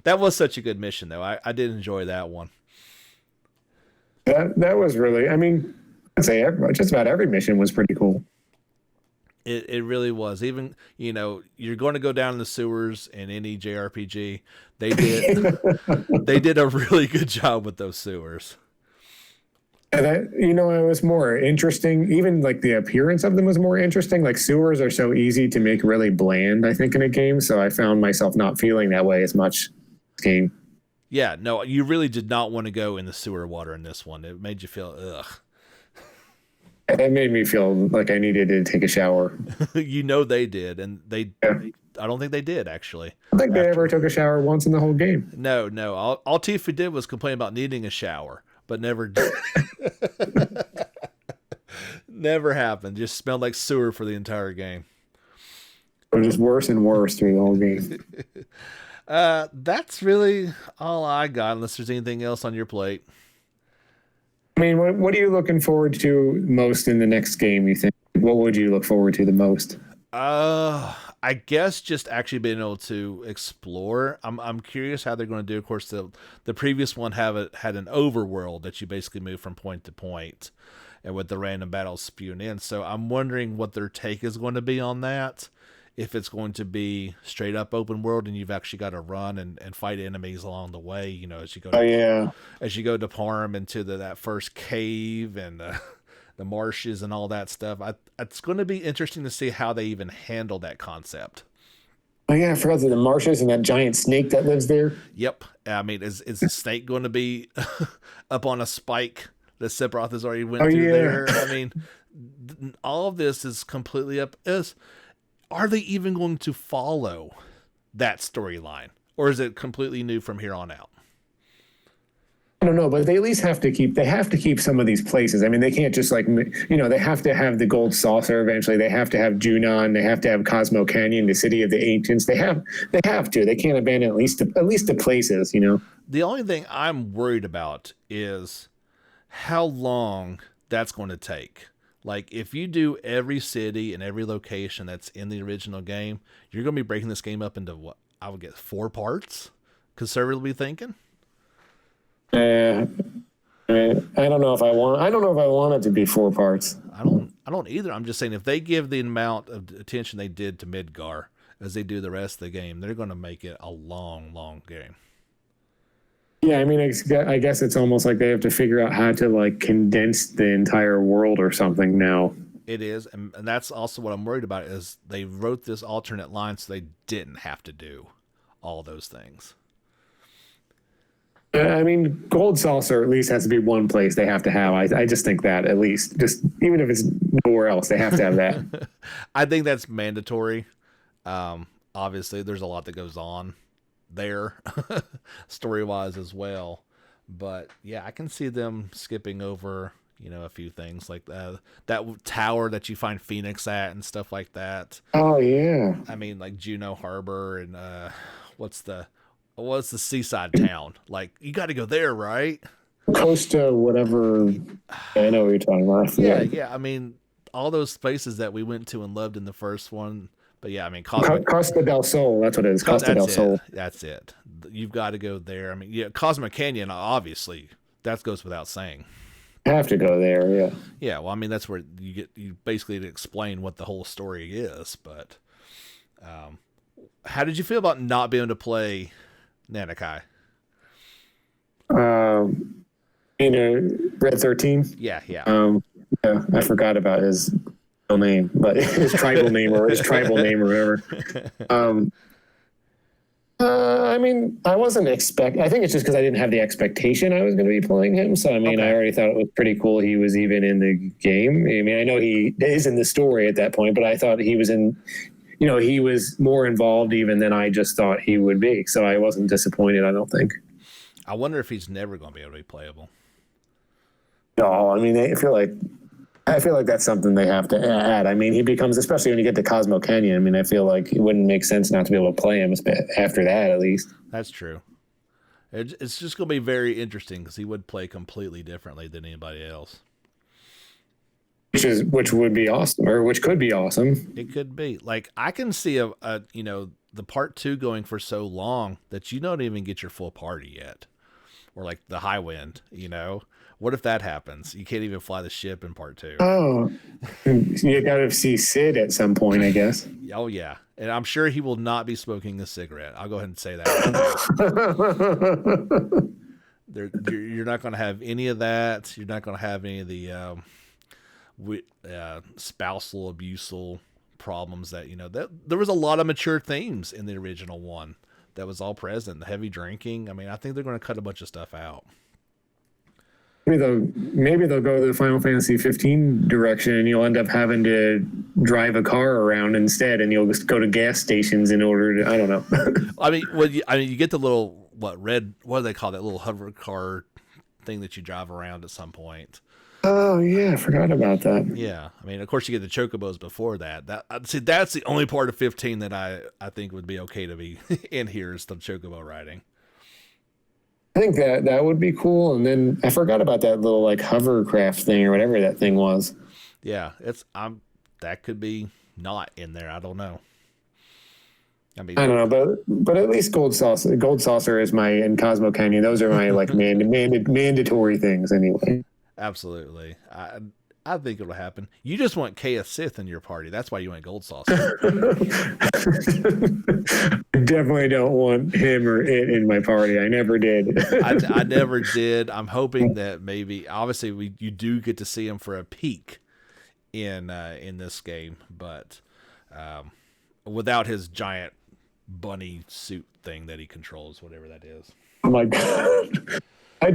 That was such a good mission, though. I did enjoy that one. That was really, I mean, I'd say just about every mission was pretty cool. It really was. Even, you're going to go down in the sewers in any JRPG. They did a really good job with those sewers. And it was more interesting. Even like the appearance of them was more interesting. Like sewers are so easy to make really bland, I think, in a game. So I found myself not feeling that way as much game. Yeah, no, you really did not want to go in the sewer water in this one. It made you feel ugh. It made me feel like I needed to take a shower. They did, and I don't think they did, actually. I don't think they ever took a shower once in the whole game. No. All Tifa did was complain about needing a shower, but never did. Never happened. Just smelled like sewer for the entire game. It was just worse and worse through the whole game. That's really all I got, unless there's anything else on your plate. I mean, what are you looking forward to most in the next game, you think? What would you look forward to the most? I guess just actually being able to explore. I'm curious how they're going to do. Of course, the previous one had an overworld that you basically move from point to point, and with the random battles spewing in. So I'm wondering what their take is going to be on that. If it's going to be straight up open world and you've actually got to run and fight enemies along the way, as you go. As you go to Parm into that first cave and the marshes and all that stuff. It's going to be interesting to see how they even handle that concept. Oh yeah, I forgot the marshes and that giant snake that lives there. Yep. I mean, is the snake going to be up on a spike that Sephiroth has already went through there? I mean, all of this is completely up. Are they even going to follow that storyline, or is it completely new from here on out? I don't know, but they at least have to keep some of these places. I mean, they can't just like, they have to have the gold saucer eventually. They have to have Junon. They have to have Cosmo Canyon, the city of the ancients. They have to. They can't abandon at least the places. The only thing I'm worried about is how long that's going to take. Like, if you do every city and every location that's in the original game, you're going to be breaking this game up into what I would get 4 parts. Conservatively thinking. I don't know if I want it to be 4 parts. I don't either. I'm just saying, if they give the amount of attention they did to Midgar as they do the rest of the game, they're going to make it a long, long game. Yeah, I mean, I guess it's almost like they have to figure out how to like condense the entire world or something now. It is, and that's also what I'm worried about, is they wrote this alternate line so they didn't have to do all those things. I mean, gold saucer at least has to be one place they have to have. I just think that at least, just even if it's nowhere else, they have to have that. I think that's mandatory. Obviously, there's a lot that goes on there, story-wise as well. But yeah, I can see them skipping over, a few things like that tower that you find Phoenix at and stuff like that. Oh yeah. I mean, like Juneau Harbor and what's the seaside town? Like, you got to go there, right? Costa, whatever. I know what you're talking about. Yeah. I mean, all those places that we went to and loved in the first one. But yeah, I mean, Costa del Sol. That's what it is. Costa del Sol. That's it. You've got to go there. I mean, yeah, Cosmo Canyon, obviously, that goes without saying. Have to go there, yeah. Yeah, well, I mean, that's where you basically explain what the whole story is. But how did you feel about not being able to play Nanakai? Red 13? Yeah. Yeah, I forgot about his real name, but his tribal name or whatever. I mean, I wasn't I think it's just because I didn't have the expectation I was going to be playing him. So, I mean, okay. I already thought it was pretty cool he was even in the game. I mean, I know he is in the story at that point, but I thought he was he was more involved even than I just thought he would be. So I wasn't disappointed, I don't think. I wonder if he's never going to be able to be playable. No, I mean, I feel like that's something they have to add. I mean, he becomes, especially when you get to Cosmo Canyon, I mean, I feel like it wouldn't make sense not to be able to play him after that, at least. That's true. It's just going to be very interesting because he would play completely differently than anybody else. Which would be awesome, or which could be awesome. It could be. Like, I can see the part 2 going for so long that you don't even get your full party yet. Or like the high wind, What if that happens? You can't even fly the ship in part 2. Oh, you got to see Sid at some point, I guess. Oh, yeah. And I'm sure he will not be smoking a cigarette. I'll go ahead and say that. You're not going to have any of that. You're not going to have any of the spousal abusal problems that, there was a lot of mature themes in the original one that was all present. The heavy drinking. I mean, I think they're going to cut a bunch of stuff out. Maybe they'll go the Final Fantasy 15 direction, and you'll end up having to drive a car around instead, and you'll just go to gas stations in order to. I don't know. I mean, you get the little what do they call that little hover car thing that you drive around at some point. Oh yeah, I forgot about that. Yeah, I mean, of course you get the chocobos before that. That's the only part of 15 that I think would be okay to be in here is the chocobo riding. I think that would be cool. And then I forgot about that little like hovercraft thing or whatever that thing was. Yeah, that could be not in there. I don't know. I don't know, but at least Gold Saucer is and Cosmo Canyon. Those are my like mandatory things anyway. Absolutely. I think it'll happen. You just want Chaos Sith in your party. That's why you want Gold Saucer. I definitely don't want him or it in my party. I never did. I never did. I'm hoping that maybe, obviously, you do get to see him for a peek in this game, but without his giant bunny suit thing that he controls, whatever that is. Oh my god! I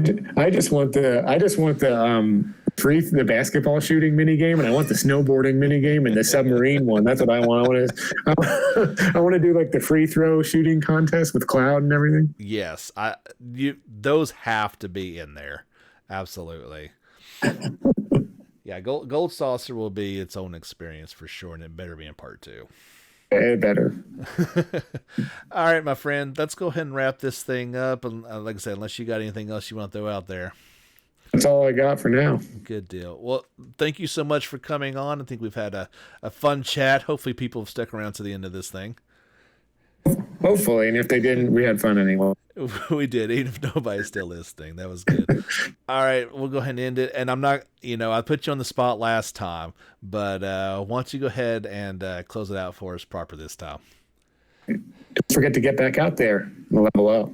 just want the the basketball shooting mini game, and I want the snowboarding mini game and the submarine one. That's what I want. I want to do like the free throw shooting contest with Cloud and everything. Yes, those have to be in there. Absolutely. Yeah, Gold Saucer will be its own experience for sure, and it better be in part 2. It better. All right, my friend, let's go ahead and wrap this thing up. And like I said, unless you got anything else you want to throw out there. That's all I got for now. Good deal. Well, thank you so much for coming on. I think we've had a fun chat. Hopefully people have stuck around to the end of this thing. Hopefully, and if they didn't, we had fun anyway. We did, even if nobody's still listening. That was good. All right, we'll go ahead and end it. And I'm not, I put you on the spot last time, but why don't you go ahead and close it out for us proper this time? Don't forget to get back out there and level up.